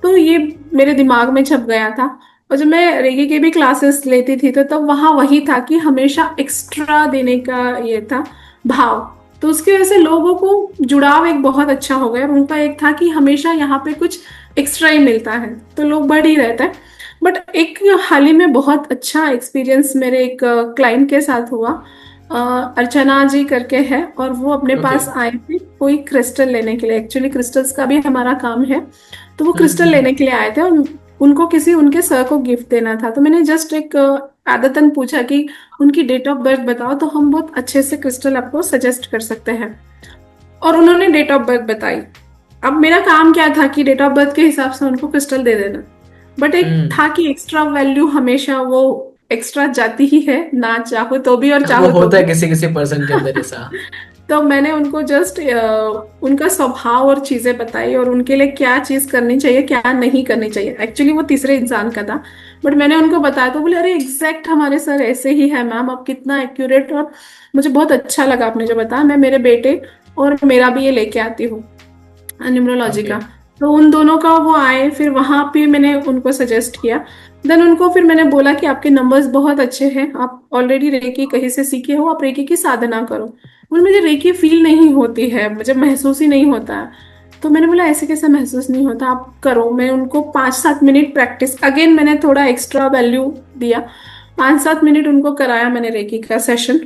तो ये मेरे दिमाग में छप गया था। और जब मैं रेगी के भी क्लासेस लेती थी, तो तब वहां वही था कि हमेशा एक्स्ट्रा देने का ये था भाव। तो उसकी वजह से लोगों को जुड़ाव एक बहुत अच्छा हो गया, और उनका एक था कि हमेशा यहाँ पे कुछ एक्स्ट्रा ही मिलता है, तो लोग बढ़ ही रहते हैं। बट एक हाल ही में बहुत अच्छा एक्सपीरियंस मेरे एक क्लाइंट के साथ हुआ। अ, अर्चना जी करके है, और वो अपने ओके। पास आए थे कोई क्रिस्टल लेने के लिए। एक्चुअली क्रिस्टल्स का भी हमारा काम है। तो वो क्रिस्टल हम्म, लेने के लिए आए थे, और उनको किसी उनके सर को गिफ्ट देना था। तो मैंने जस्ट एक आदतन पूछा कि उनकी डेट ऑफ बर्थ बताओ, तो हम बहुत अच्छे से क्रिस्टल आपको सजेस्ट कर सकते हैं। और उन्होंने डेट ऑफ बर्थ बताई। अब मेरा काम क्या था कि डेट ऑफ बर्थ के हिसाब से उनको क्रिस्टल दे देना। बट एक हम्म, था कि एक्स्ट्रा वैल्यू हमेशा वो एक्स्ट्रा जाती ही है, ना चाहो तो भी और वो चाहो तो होता है भी। किसी किसी पर्सन के अंदर ऐसा। तो मैंने उनको जस्ट उनका स्वभाव और चीजें बताई, और उनके लिए क्या चीज करनी चाहिए क्या नहीं करनी चाहिए। एक्चुअली वो तीसरे इंसान का था, बट मैंने उनको बताया, तो बोले अरे एग्जैक्ट हमारे सर ऐसे ही है मैम, आप कितना एक्यूरेट। और मुझे बहुत अच्छा लगा आपने जो बताया। मैं मेरे बेटे और मेरा भी ये लेके आती हूँ न्यूमरोलॉजी ओके। का। तो उन दोनों का वो आए, फिर वहां पे मैंने उनको सजेस्ट किया। देन उनको फिर मैंने बोला कि आपके नंबर्स बहुत अच्छे हैं, आप ऑलरेडी रेकी कहीं से सीखे हो, आप रेकी की साधना करो। बोले मुझे रेकी फील नहीं होती है, मुझे महसूस ही नहीं होता है। तो मैंने बोला ऐसे कैसे महसूस नहीं होता, आप करो। मैं उनको 5-7 मिनट प्रैक्टिस, अगेन मैंने थोड़ा एक्स्ट्रा वैल्यू दिया। 5-7 मिनट उनको कराया मैंने रेकी का सेशन।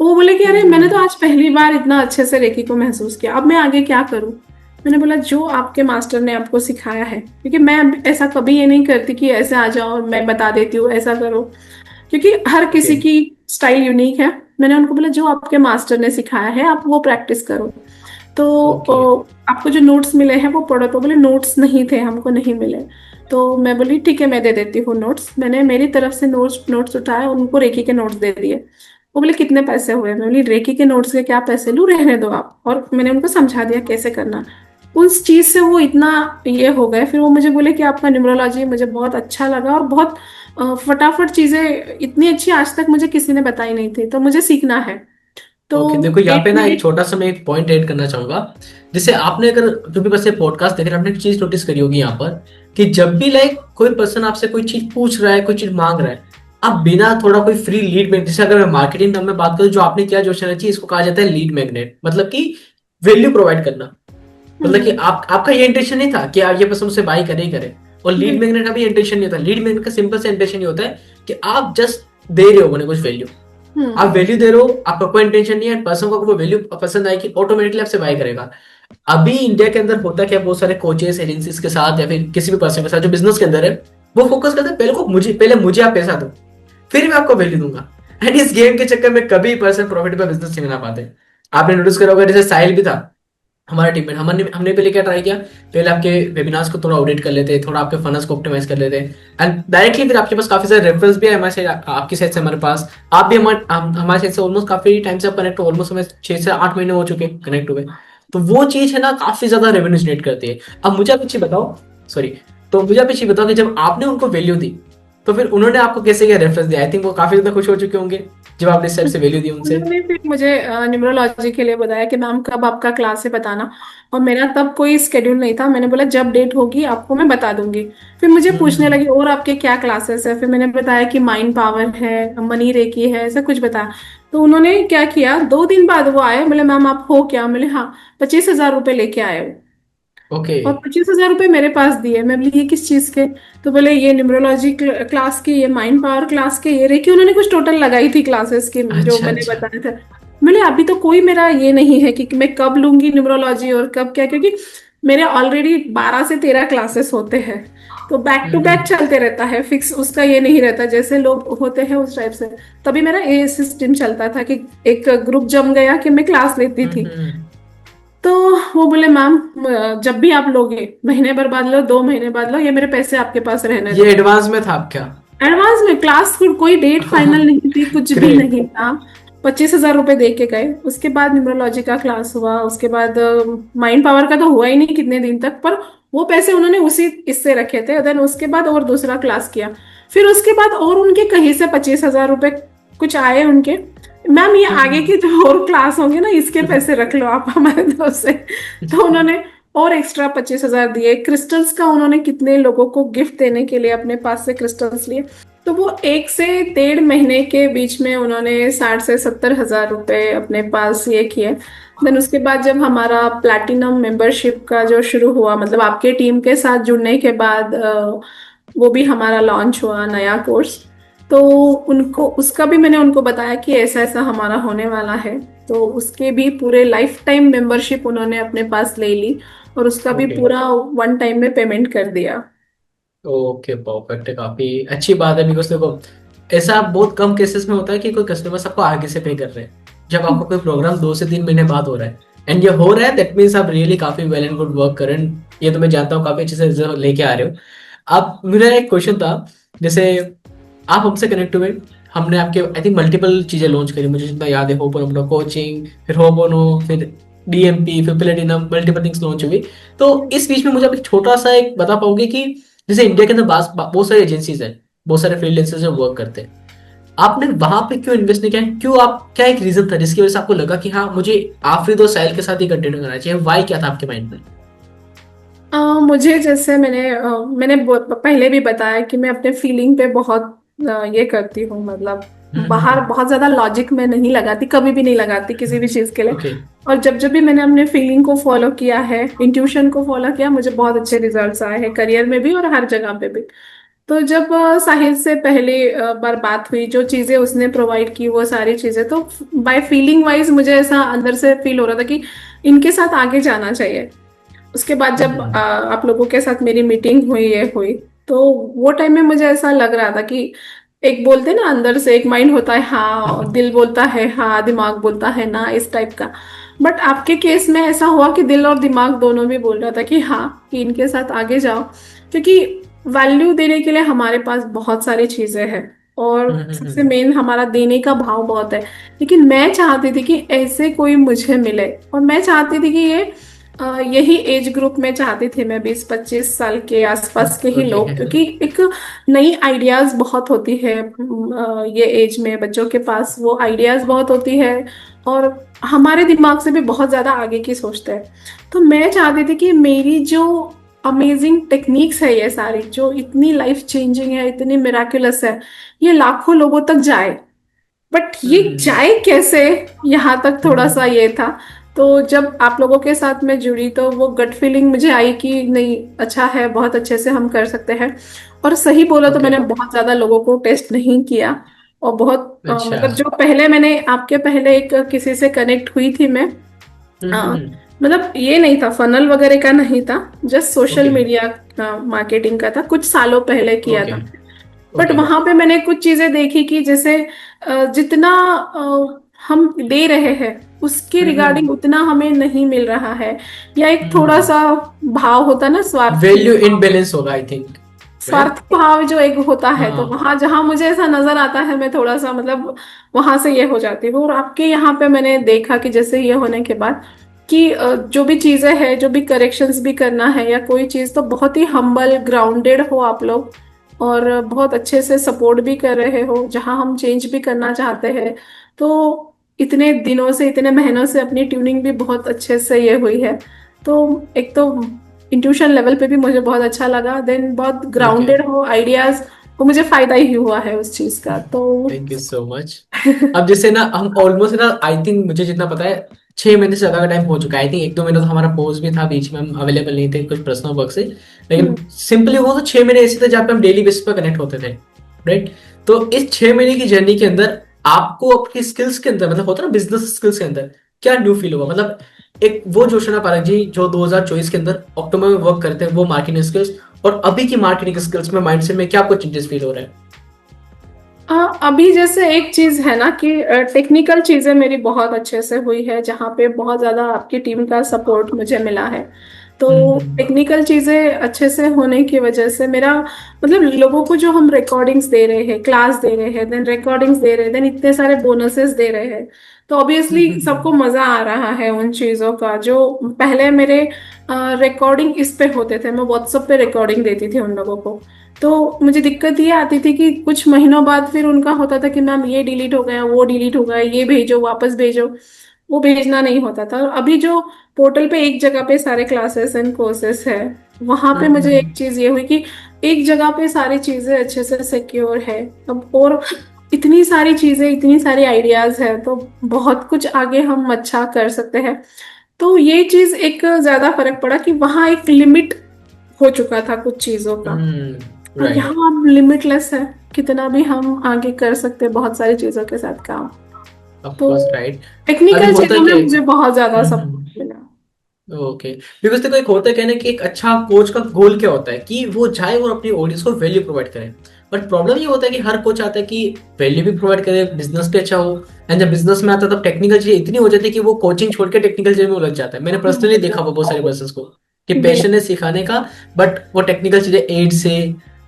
वो बोले कि अरे मैंने तो आज पहली बार इतना अच्छे से रेकी को महसूस किया, अब मैं आगे क्या करूं। मैंने बोला जो आपके मास्टर ने आपको सिखाया है, क्योंकि मैं ऐसा कभी ये नहीं करती कि ऐसे आ जाओ और मैं बता देती हूँ ऐसा करो, क्योंकि हर ओके। किसी की स्टाइल यूनिक है। मैंने उनको बोला जो आपके मास्टर ने सिखाया है आप वो प्रैक्टिस करो। तो ओके। आपको जो नोट्स मिले हैं वो पढ़ो। तो बोले नोट्स नहीं थे, हमको नहीं मिले। तो मैं बोली ठीक है मैं दे देती हूँ नोट्स। मैंने मेरी तरफ से नोट्स नोट्स उठाए, उनको रेकी के नोट्स दे दिए। वो बोले कितने पैसे हुए। मैं बोली रेकी के नोट्स के क्या पैसे लूँ, रहने दो आप। और मैंने उनको समझा दिया कैसे करना। उस चीज से वो इतना ये हो गए, फिर वो मुझे बोले कि आपका न्यूमरोलॉजी मुझे बहुत अच्छा लगा, और बहुत फटाफट चीजें इतनी अच्छी आज तक मुझे किसी ने बताई नहीं थी, तो मुझे सीखना है। तो ओके, देखो यहाँ पे एक ना एक मिनट छोटा सा मैं एक पॉइंट ऐड करना चाहूंगा। जैसे आपने अगर जो भी बस ये पॉडकास्ट देख रहे हैं, आपने एक चीज नोटिस करी होगी यहाँ पर, कि जब भी लाइक कोई पर्सन आपसे कोई चीज पूछ रहा है, कोई चीज मांग रहा है, आप बिना थोड़ा कोई फ्री लीड में, जैसे अगर मैं मार्केटिंग टर्म में बात करूँ, जो आपने किया जो चाहिए, इसको कहा जाता है लीड मैग्नेट, मतलब कि वैल्यू प्रोवाइड करना। मतलब कि आपका ये इंटेंशन नहीं था कि आप ये पर्सन मुझसे बाई करे ही करे, और लीड मैग्नेट का भी इंटेंशन नहीं होता। लीड मैग्नेट का सिंपल सा इंटेंशन ये होता है कि आप जस्ट दे रहे हो उन्हें कुछ वैल्यू, हम्म। आप वैल्यू दे रहे हो, आपका कोई इंटेंशन नहीं है, पर्सन को वो वैल्यू पसंद आएगी, ऑटोमेटिकली आपसे बाय करेगा। अभी इंडिया के अंदर होता क्या, बहुत सारे कोचेस एजेंसीज के साथ या फिर किसी भी पर्सन के साथ जो बिजनेस के अंदर है, वो फोकस करते हैं पहले मुझे आप पैसा दो, फिर मैं आपको वैल्यू दूंगा। एंड इस गेम के चक्कर में कभी पर्सन प्रॉफिटेबल बिजनेस नहीं बना पाते। आपने नोटिस करा होगा, जैसे साहिल भी था हमारा टीममेट, हमने हमने पहले क्या ट्राई किया, पहले आपके वेबिनार्स को थोड़ा ऑडिट कर लेते, थोड़ा आपके फनल्स को ऑप्टिमाइज कर लेते, एंड डायरेक्टली फिर आपके पास काफी सारे रेफरेंस भी है हमारे साइड, आपकी साइड से हमारे पास, आप भी हमारे साइड से ऑलमोस्ट काफी टाइम से कनेक्ट हो, ऑलमोस्ट हमें 6 से 8 महीने हो चुके कनेक्ट हुए। तो वो चीज है ना, काफी ज्यादा रेवेन्यू जनरेट करती है। अब मुझे आप अच्छी बताओ, सॉरी, तो मुझे आप अच्छी बताओ कि जब आपने उनको वैल्यू दी, तो फिर उन्होंने आपको कैसे क्या रेफरेंस दिया? आई थिंक वो काफी ज्यादा खुश हो चुके होंगे जब आपने इस टाइप से वैल्यू दी उनसे। उन्होंने फिर मुझे न्यूमरोलॉजी के लिए बताया कि मैम कब आपका क्लास है बताना। और मेरा तब कोई स्केड्यूल नहीं था, मैंने बोला जब डेट होगी आपको मैं बता दूंगी। फिर मुझे पूछने हम्म। लगे और आपके क्या क्लासेस है, फिर मैंने बताया कि माइंड पावर है, मनी रेकी है, ऐसा कुछ बताया। तो उन्होंने क्या किया, 2 दिन बाद वो आए, बोले मैम आप हो क्या, बोले हाँ। 25,000 रुपये लेके आए वो। ओके। और 25,000 रुपये मेरे पास दिए। मैं बोली ये किस चीज के? तो बोले ये न्यूमरोलॉजी क्लास की, ये माइंड पावर क्लास के, ये रेकी, उन्होंने कुछ टोटल लगाई थी क्लासेस की जो अच्छा मैंने अच्छा। बताया था। बोले अभी तो कोई मेरा ये नहीं है कि मैं कब लूंगी न्यूमरोलॉजी और कब क्या, क्योंकि मेरे ऑलरेडी 12 से 13 क्लासेस होते हैं। तो बैक टू बैक हम्म चलते रहता है, फिक्स उसका ये नहीं रहता जैसे लोग होते हैं उस टाइप से। तभी मेरा ये सिस्टम चलता था कि एक ग्रुप जम गया कि मैं क्लास लेती थी। हम्म। तो वो बोले मैम जब भी आप लोगे, महीने भर बाद लो, 2 महीने बाद लो, ये मेरे पैसे आपके पास रहने ये दो। एडवांस में था आपका? एडवांस में क्लास की कोई डेट फाइनल नहीं थी, कुछ भी ग्रेट। नहीं था। 25,000 रुपये दे के गए। उसके बाद न्यूमरोलॉजी का क्लास हुआ, उसके बाद माइंड पावर का तो हुआ ही नहीं कितने दिन तक, पर वो पैसे उन्होंने उसी इससे रखे थे। देन उसके बाद और दूसरा क्लास किया। फिर उसके बाद और उनके कहीं से 25,000 रुपये कुछ आए उनके। मैम ये आगे की जो और क्लास होंगे ना, इसके पैसे रख लो आप हमारे तरफ से। तो उन्होंने और एक्स्ट्रा 25,000 दिए। क्रिस्टल्स का उन्होंने कितने लोगों को गिफ्ट देने के लिए अपने पास से क्रिस्टल्स लिए। तो वो 1 से 1.5 महीने के बीच में उन्होंने 60 से 70 हजार रुपए अपने पास ये किए। देन उसके बाद जब हमारा प्लैटिनम मेंबरशिप का जो शुरू हुआ, मतलब आपके टीम के साथ जुड़ने के बाद वो भी हमारा लॉन्च हुआ नया कोर्स। तो उनको उसका भी मैंने उनको बताया कि ऐसा ऐसा हमारा होने वाला है। तो उसके भी पूरे लाइफ टाइम मेंबरशिप उन्होंने अपने पास ले ली, और उसका भी ओके पूरा 1 टाइम में पेमेंट कर दिया। ओके, परफेक्ट है, काफी अच्छी बात है। बिकॉज देखो, ऐसा बहुत कम केसेस में होता है कि कोई कस्टमर आपको आगे से पे कर रहे हैं, जब आपको कोई प्रोग्राम 2 से 3 महीने बाद हो रहा है, एंड ये हो रहा है, दैट मीन्स आप रियली काफी वेल एंड गुड वर्क करें। ये तो मैं जानता हूँ, काफी अच्छे से result लेके आ रहे हो। अब मेरा एक क्वेश्चन था, जैसे आप हमसे कनेक्ट हुए, हमने आपके आई थिंक मल्टीपल चीजें लॉन्च करी, मुझे जितना याद है, होपोनो कोचिंग, फिर होपोनो, फिर डीएमपी, फिर प्लेटिनम, मल्टीपल थिंग्स लॉन्च हुई। तो इस बीच में मुझे आप एक छोटा सा एक बता पाओगे कि जैसे इंडिया के अंदर बहुत सारी एजेंसीज हैं, बहुत सारे फ्रीलांसर्स जो वर्क करते हैं, आपने वहां पे क्यों इन्वेस्ट नहीं किया? क्यों, आप क्या एक रीजन था जिसकी वजह से आपको लगा कि हाँ मुझे आफरीद और साहिल के साथ ही कंटिन्यू करना चाहिए? वाई क्या था आपके माइंड में? मुझे जैसे मैंने पहले भी बताया कि मैं अपने फीलिंग पे बहुत ये करती हूँ, मतलब बाहर हम्म। बहुत ज्यादा लॉजिक में नहीं लगाती, कभी भी नहीं लगाती किसी भी चीज के लिए। ओके। और जब भी मैंने अपने फीलिंग को फॉलो किया है, इंट्यूशन को फॉलो किया, मुझे बहुत अच्छे रिजल्ट्स आए हैं करियर में भी और हर जगह पे भी। तो जब साहिल से पहली बार बात हुई, जो चीजें उसने प्रोवाइड की वो सारी चीजें, तो बाय फीलिंग वाइज मुझे ऐसा अंदर से फील हो रहा था कि इनके साथ आगे जाना चाहिए। उसके बाद जब आप लोगों के साथ मेरी मीटिंग हुई, ये हुई, तो वो टाइम में मुझे ऐसा लग रहा था कि एक बोलते ना अंदर से एक माइंड होता है हाँ, दिल बोलता है हाँ, दिमाग बोलता है ना, इस टाइप का। बट आपके केस में ऐसा हुआ कि दिल और दिमाग दोनों भी बोल रहा था कि हाँ, कि इनके साथ आगे जाओ। क्योंकि वैल्यू देने के लिए हमारे पास बहुत सारी चीजें हैं, और सबसे हम्म। मेन हमारा देने का भाव बहुत है। लेकिन मैं चाहती थी कि ऐसे कोई मुझे मिले, और मैं चाहती थी कि ये यही एज ग्रुप में चाहती थी मैं, 20-25 साल के आसपास के ही ओके। लोग, क्योंकि एक नई आइडियाज बहुत होती है ये एज में बच्चों के पास, वो आइडियाज बहुत होती है, और हमारे दिमाग से भी बहुत ज्यादा आगे की सोचते हैं। तो मैं चाहती थी कि मेरी जो अमेजिंग टेक्निक्स है, ये सारी जो इतनी लाइफ चेंजिंग है, इतनी मिराकुलस है, ये लाखों लोगों तक जाए। बट ये हम्म। जाए कैसे, यहाँ तक थोड़ा सा ये था। तो जब आप लोगों के साथ मैं जुड़ी, तो वो गट फीलिंग मुझे आई कि नहीं, अच्छा है, बहुत अच्छे से हम कर सकते हैं। और सही बोला तो ओके। मैंने बहुत ज्यादा लोगों को टेस्ट नहीं किया। और बहुत अच्छा। मतलब जो पहले मैंने आपके पहले एक किसी से कनेक्ट हुई थी मैं, हाँ, हम्म। मतलब ये नहीं था, फनल वगैरह का नहीं था, जस्ट सोशल ओके। मीडिया का मार्केटिंग का था, कुछ सालों पहले किया ओके। था। But okay. वहां पे मैंने कुछ चीजें देखी कि जैसे जितना हम दे रहे हैं उसके रिगार्डिंग उतना हमें नहीं मिल रहा है, या एक थोड़ा सा भाव होता है ना, स्वार्थी वैल्यू भाव, इनबैलेंस होगा आई थिंक। स्वार्थ राइट। भाव जो एक होता है, तो हाँ। वहां जहां मुझे ऐसा नजर आता है मैं थोड़ा सा मतलब वहां से ये हो जाती हूँ। और आपके यहाँ पे मैंने देखा कि जैसे ये होने के बाद कि जो भी चीजें हैं, जो भी करेक्शंस भी करना है या कोई चीज, तो बहुत ही हम्बल ग्राउंडेड हो आप लोग, और बहुत अच्छे से सपोर्ट भी कर रहे हो जहां हम चेंज भी करना चाहते हैं। तो इतने दिनों से, इतने महीनों से अपनी ट्यूनिंग भी बहुत अच्छे से ये हुई है। तो एक तो इंट्यूशन लेवल पे भी मुझे बहुत अच्छा लगा, देन बहुत ओके। ग्राउंडेड हो आइडियाज, वो मुझे फायदा ही हुआ है उस चीज का तो। Thank you so much. अब जैसे ना हम ऑलमोस्ट ना आई थिंक मुझे जितना पता है 6 महीने से ज्यादा का टाइम हो चुका है। आई थिंक 1-2 महीने तो हमारा पोज भी था, बीच में हम अवेलेबल नहीं थे कुछ पर्सनल वर्क से। लेकिन हम्म। सिंपली वो तो 6 महीने ऐसे थे जहाँ पे हम डेली बेसिस पर कनेक्ट होते थे। राइट। तो इस 6 महीने की जर्नी के अंदर आपको अपनी स्किल्स के अंदर, मतलब होता है ना बिजनेस स्किल्स के अंदर, क्या न्यू फील हुआ? मतलब एक वो जोशना पारक जी जो 2024 के अंदर अक्टूबर में वर्क करते हैं वो मार्केटिंग स्किल्स, और अभी की मार्केटिंग स्किल्स में माइंडसेट में क्या कुछ चेंजेस फील हो रहे हैं? अभी जैसे एक चीज है ना कि टेक्निकल चीजें मेरी बहुत अच्छे से हुई है, जहाँ पे बहुत ज्यादा आपकी टीम का सपोर्ट मुझे मिला है। तो हम्म। टेक्निकल चीजें अच्छे से होने की वजह से मेरा मतलब, लोगों को जो हम रिकॉर्डिंग्स दे रहे हैं, क्लास दे रहे हैं, देन रिकॉर्डिंग्स दे रहे हैं, देन इतने सारे बोनसेस दे रहे हैं, तो ऑब्वियसली सबको मजा आ रहा है उन चीजों का। जो पहले मेरे रिकॉर्डिंग इस पे होते थे, मैं व्हाट्सएप पे रिकॉर्डिंग देती थी उन लोगों को, तो मुझे दिक्कत ये आती थी कि कुछ महीनों बाद फिर उनका होता था कि मैम ये डिलीट हो गया, वो डिलीट हो गया, ये भेजो, वापस भेजो, वो भेजना नहीं होता था। और अभी जो पोर्टल पे एक जगह पे सारे क्लासेस एंड कोर्सेस है, वहां पे मुझे एक चीज ये हुई कि एक जगह पे सारी चीजें अच्छे से सिक्योर है अब, और इतनी सारी चीजें, इतनी सारी आइडियाज है, तो बहुत कुछ आगे हम अच्छा कर सकते हैं। तो ये चीज एक ज्यादा फर्क पड़ा कि वहां एक लिमिट हो चुका था कुछ चीजों का, और राइट। यहाँ अब लिमिटलेस है, कितना भी हम आगे कर सकते हैं बहुत सारी चीजों के साथ काम। ऑफ तो कोर्स राइट। अभी टेक्निकल होता चीजों में क्या है? मुझे बहुत ज्यादा सपोर्ट मिला। ओके। बिकॉज देखो एक होता है कहना कि एक अच्छा कोच का गोल क्या होता है कि वो जाए और अपनी ऑडियंस को वैल्यू प्रोवाइड करे। बट प्रॉब्लम ये होता है कि हर कोच आता है कि वैल्यू भी प्रोवाइड करे, बिजनेस भी अच्छा हो। एंड जब बिजनेस में आता है तब टेक्निकल चीजें इतनी हो जाती है कि वो कोचिंग छोड़ के टेक्निकल चीज में उलझ जाता है। मैंने पर्सनली देखा हुआ बहुत सारे पर्सन को कि पैशन है सिखाने का, बट वो टेक्निकल चीजें एड से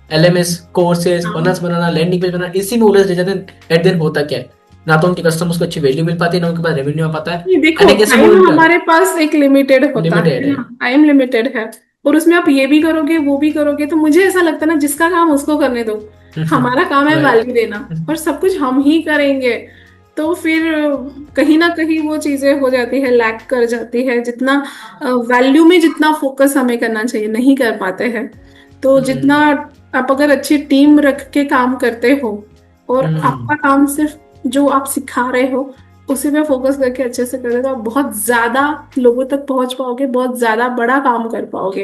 एलएमएस कोर्सेज बिल्कुल। फनल्स बनाना रैंडिंग पेज बनाना इसी में उलझ रह जाते हैं। एट दिन होता क्या है, ना तो उनके कस्टमर्स को अच्छी वैल्यू मिल पाती है, ना उनके पास रेवेन्यू आ पाता है। ये देखो, एंड एक ऐसे टाइम मोमेंट पे हमारे पास एक लिमिटेड होता लिमिटेड है है। ना, टाइम लिमिटेड है, और उसमें आप ये भी करोगे वो भी करोगे, तो मुझे ऐसा लगता है ना, जिसका काम उसको करने दो, हमारा काम है राइट। वैल्यू देना, और सब कुछ हम ही करेंगे। तो फिर कहीं ना कहीं वो चीजें हो जाती है, लैक कर जाती है, जितना वैल्यू में जितना फोकस हमें करना चाहिए नहीं कर पाते हैं। तो जितना आप अगर अच्छी टीम रख के काम करते हो, और आपका काम सिर्फ जो आप सिखा रहे हो उसी पे फोकस करके अच्छे से करें, तो आप बहुत ज्यादा लोगों तक पहुंच पाओगे, बहुत ज्यादा बड़ा काम कर पाओगे।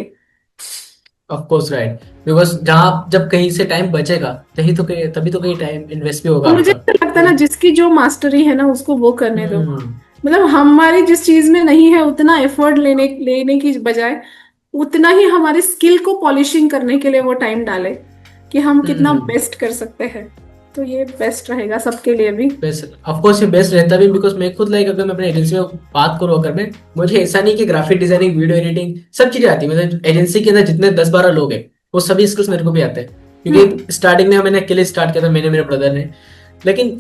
Of course right. बिकॉज जहाँ जब कहीं से टाइम बचेगा तभी तो कहीं, तभी तो कहीं टाइम इन्वेस्ट भी होगा और मुझे आपका। ऐसा लगता है ना, जिसकी जो मास्टरी है ना उसको वो करने दो। हम्म। मतलब हमारी जिस चीज में नहीं है उतना एफर्ट लेने लेने की बजाय, उतना ही हमारे स्किल को पॉलिशिंग करने के लिए वो टाइम डाले, कि हम कितना हम्म। बेस्ट कर सकते हैं। तो ये बेस्ट रहेगा सबके लिए भी। बेस्ट ऑफ कोर्स ये बेस्ट रहता भी, बिकॉज मैं खुद लाइक अगर मैं अपने एजेंसी में बात करूँ, अगर मैं मुझे ऐसा नहीं कि ग्राफिक डिजाइनिंग वीडियो एडिटिंग सब चीजें आती है। मतलब एजेंसी के अंदर जितने 10-12 लोग हैं वो सभी स्किल्स मेरे को भी आते हैं, हम्म। क्योंकि स्टार्टिंग में मैंने अकेले स्टार्ट किया था, मैंने मेरे ब्रदर ने। लेकिन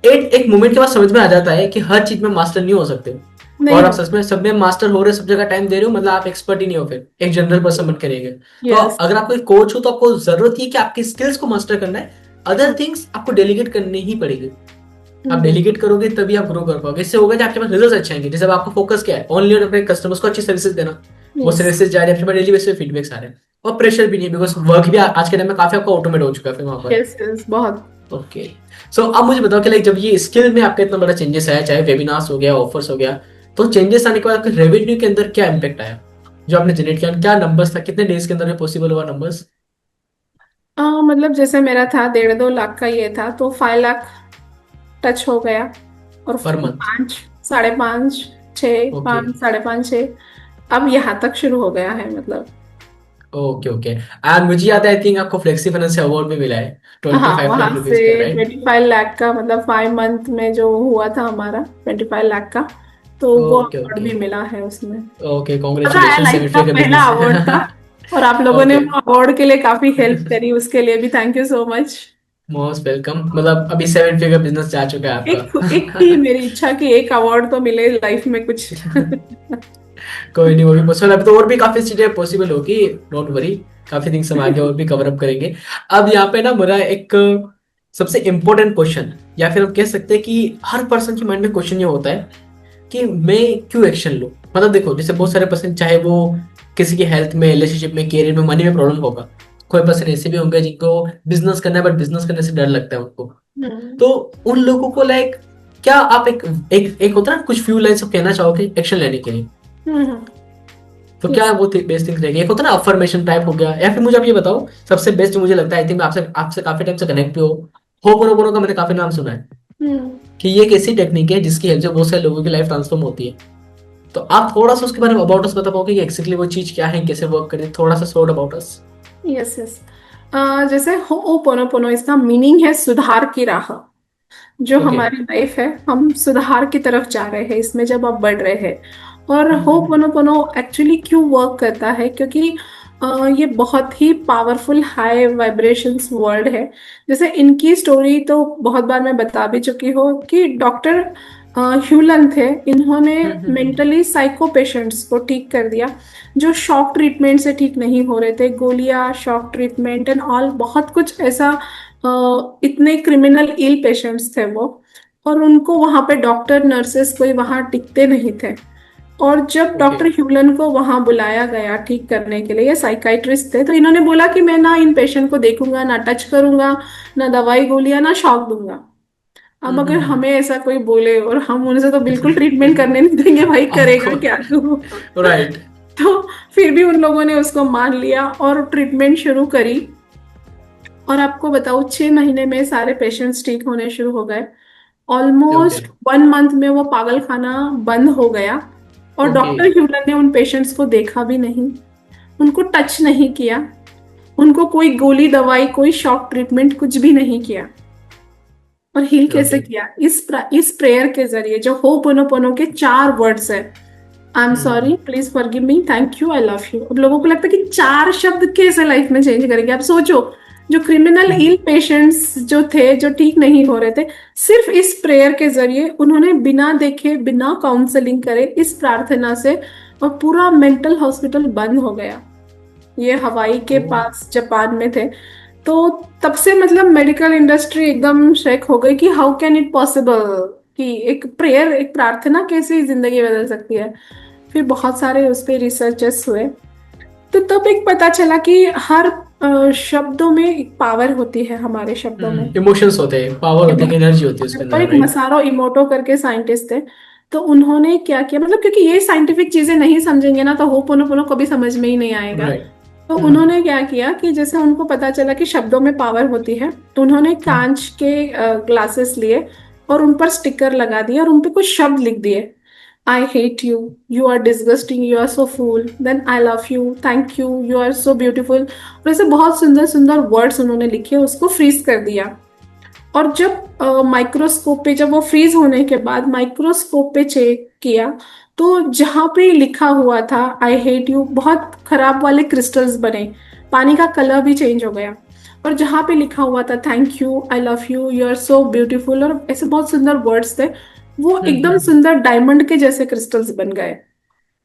एक एक मोमेंट के बाद समझ में आ जाता है कि हर चीज में मास्टर नहीं हो सकते। नहीं और आप हो। सच में सब में मास्टर हो रहे हो, सब जगह टाइम दे रहे हो, मतलब आप एक्सपर्ट ही नहीं हो, फिर एक जनरल पर्सन बन के रह गए। तो यस। अगर आप कोई कोच हो तो आपको जरूरत ही है कि आपकी स्किल्स को मास्टर करना है। अदर थिंग्स आपको डेलीगेट करनी ही पड़ेगी। आप हम्म। डेलीगेट करोगे तभी आप ग्रो कर पाओगे। इससे होगा कि आपके पास रिजल्ट अच्छे आएंगे। जैसे अब आपका फोकस क्या है, ओनली और अपने कस्टमर्स को अच्छी सर्विसेज देना। वो यस। सर्विसेज जा रही है, आपके पास डेली बेसिस पे फीडबैक्स आ रहे हैं, और प्रेशर भी नहीं है, बिकॉज वर्क भी आज के टाइम में काफी आपका ऑटोमेट हो चुका है फिर वहां पर। यस। यस बहुत। ओके। सो अब मुझे बताओ कि लाइक जब ये स्किल में आपका इतना बड़ा चेंजेस आया, चाहे वेबिनार्स हो गया, ऑफर्स हो गया, तो चेंजेस आने के बाद आपके रेवेन्यू के अंदर क्या इम्पैक्ट आया जो आपने जनरेट किया? क्या नंबर्स था, कितने डेज के अंदर पॉसिबल हुआ नंबर्स? मतलब जैसे मेरा था 1.5-2 लाख का ये था, तो 5 लाख टच हो गया। और पर फिर मंथ? 5, 5.5, 6, ओके 5, 5.5, 6, अब यहाँ तक शुरू हो गया है मतलब। Okay okay. एंड मुझे याद है, आई थिंक आपको फ्लेक्सी फाइनेंस से अवार्ड भी मिला है, ट्वेंटी हाँ, फाइव वहां लाख से रुपीज का, राइट? 25 लाख का, मतलब 5 मंथ में जो हुआ था हमारा 25 लाख का, तो वो ओके अवार्ड ओके भी मिला है उसमें। ओके, मजा आया, कॉन्ग्रेचुलेशन, लाइफ सेवन का फिगर पहला बिजनेस। अवार्ड था। और आप लोगों ने ओके, वो अवार्ड के लिए काफी हेल्प करी, उसके लिए भी thank you so much. Most welcome. मतलब अभी सेवन फिगर बिजनेस जा चुका है एक थी आपका। मेरी इच्छा कि एक अवार्ड तो मिले लाइफ में कुछ। कोई नहीं, वो भी पॉसिबल, अभी तो और भी काफी चीजें पॉसिबल होगी, डोंट वरी। काफी थिंग्स हम आगे और भी कवर अप करेंगे। अब यहाँ पे ना मेरा एक सबसे इम्पोर्टेंट क्वेश्चन, या फिर हम कह सकते हैं कि हर पर्सन के माइंड में क्वेश्चन ये होता है कि मैं क्यों एक्शन लूं। मतलब देखो, जैसे बहुत सारे पर्सन, चाहे वो किसी की हेल्थ में, रिलेशनशिप में, कैरियर में, मनी में प्रॉब्लम होगा। कोई पर्सन ऐसे भी होंगे जिनको बिजनेस करना है, बट बिजनेस करने से डर लगता है उनको। हम्म। तो उन लोगों को लाइक, क्या आप एक एक एक होता है ना, कुछ फ्यू लाइन्स आप कहना चाहोगे एक्शन लेने के लिए? हम्म। तो क्या यस। वो बेस्ट थिंग्स रहेगी? एक होता है ना अफर्मेशन टाइप हो गया, या फिर मुझे आप ये बताओ, सबसे बेस्ट मुझे लगता है, आई थिंक आपसे आपसे काफी टाइम से कनेक्ट भी हो, होपोनोपोनो का मैंने काफी नाम सुना है हम्म। कि ये एक ऐसी टेक्निक है जिसकी हेल्प से बहुत सारे लोगों की लाइफ ट्रांसफॉर्म होती है। तो आप थोड़ा सा उसके बारे में अबाउट अस बता पाओगे कि एक्जेक्टली वो चीज क्या है, कैसे वर्क करती है, थोड़ा सा short about us. Yes. Yes. जैसे होओपोनोपोनो, इसका मीनिंग है सुधार की राह। जो ओके। हमारी लाइफ है, हम सुधार की तरफ जा रहे हैं इसमें, जब आप बढ़ रहे हैं। और होपोनोपोनो एक्चुअली क्यों वर्क करता है, क्योंकि ये बहुत ही पावरफुल हाई वाइब्रेशंस वर्ड है। जैसे इनकी स्टोरी तो बहुत बार मैं बता भी चुकी हूँ कि डॉक्टर ह्यूलन थे। इन्होंने मेंटली साइको पेशेंट्स को ठीक कर दिया, जो शॉक ट्रीटमेंट से ठीक नहीं हो रहे थे, गोलियां, शॉक ट्रीटमेंट एंड ऑल, बहुत कुछ ऐसा। इतने क्रिमिनल इल पेशेंट्स थे वो। और उनको वहां पे डॉक्टर नर्सेस कोई वहां टिकते नहीं थे। और जब ओके डॉक्टर ह्यूलन को वहां बुलाया गया ठीक करने के लिए, ये साइकाइट्रिस्ट थे, तो इन्होंने बोला कि मैं ना इन पेशेंट को देखूंगा, ना टच करूंगा, ना दवाई गोलियां, ना शॉक दूंगा। अब अगर हमें ऐसा कोई बोले और हम उनसे तो बिल्कुल ट्रीटमेंट करने नहीं देंगे, भाई ऑफ करेगा क्या कोर्स, तू। राइट। तो फिर भी उन लोगों ने उसको मान लिया और ट्रीटमेंट शुरू करी। और आपको बताऊं, 6 महीने में सारे पेशेंट्स ठीक होने शुरू हो गए। ओके ऑलमोस्ट 1 मंथ में वो पागल खाना बंद हो गया। और ओके डॉक्टर ह्यूलन ने उन पेशेंट्स को देखा भी नहीं, उनको टच नहीं किया, उनको कोई गोली दवाई, कोई शॉक ट्रीटमेंट, कुछ भी नहीं किया। और हील कैसे ओके। किया? इस प्रेयर के जरिए, जो होपोनोपोनो के 4 वर्ड्स है। I am sorry, please forgive me, thank you, I love you. अब लोगों को लगता है कि 4 शब्द कैसे लाइफ में चेंज करेंगे। आप सोचो, जो क्रिमिनल इल पेशेंट्स जो थे, जो ठीक नहीं हो रहे थे, सिर्फ इस प्रेयर के जरिए उन्होंने बिना देखे, बिना काउंसलिंग करे, इस प्रार्थना से, और पूरा मेंटल हॉस्पिटल बंद हो गया। ये हवाई के पास जापान में थे। तो तब से मतलब मेडिकल इंडस्ट्री एकदम शेक हो गई कि हाउ कैन इट पॉसिबल कि एक प्रेयर, एक प्रार्थना कैसे जिंदगी बदल सकती है। फिर बहुत सारे उस पे रिसर्चेस हुए। तो तब एक पता चला कि हर शब्दों में एक पावर होती है, हमारे शब्दों में। इमोशंस होते हैं, पावर होती है, एनर्जी होती है उसके और अंदर, एक राइट? मसारो इमोटो करके साइंटिस्ट थे। तो उन्होंने क्या किया, मतलब क्योंकि ये साइंटिफिक चीजें नहीं समझेंगे ना, तो होपोनोपोनो कभी समझ में ही नहीं आएगा। राइट। तो उन्होंने क्या किया कि जैसे उनको पता चला कि शब्दों में पावर होती है, तो उन्होंने कांच के ग्लासेस लिए और उन पर स्टिकर लगा दिए और उन पे कुछ शब्द लिख दिए। I hate you, you are disgusting, you are so fool, then I love you, thank you, you are so beautiful. और ऐसे बहुत सुंदर सुंदर वर्ड्स उन्होंने लिखे, उसको फ्रीज कर दिया। और जब माइक्रोस्कोप पे, जब वो फ्रीज होने के बाद माइक्रोस्कोप पे चेक किया, तो जहां पे लिखा हुआ था आई हेट यू, बहुत खराब वाले क्रिस्टल्स बने, पानी का कलर भी चेंज हो गया। और जहां पे लिखा हुआ था thank you, I love you, you are so beautiful, और ऐसे बहुत सुंदर वर्ड्स थे, वो एकदम सुंदर डायमंड के जैसे क्रिस्टल्स बन गए।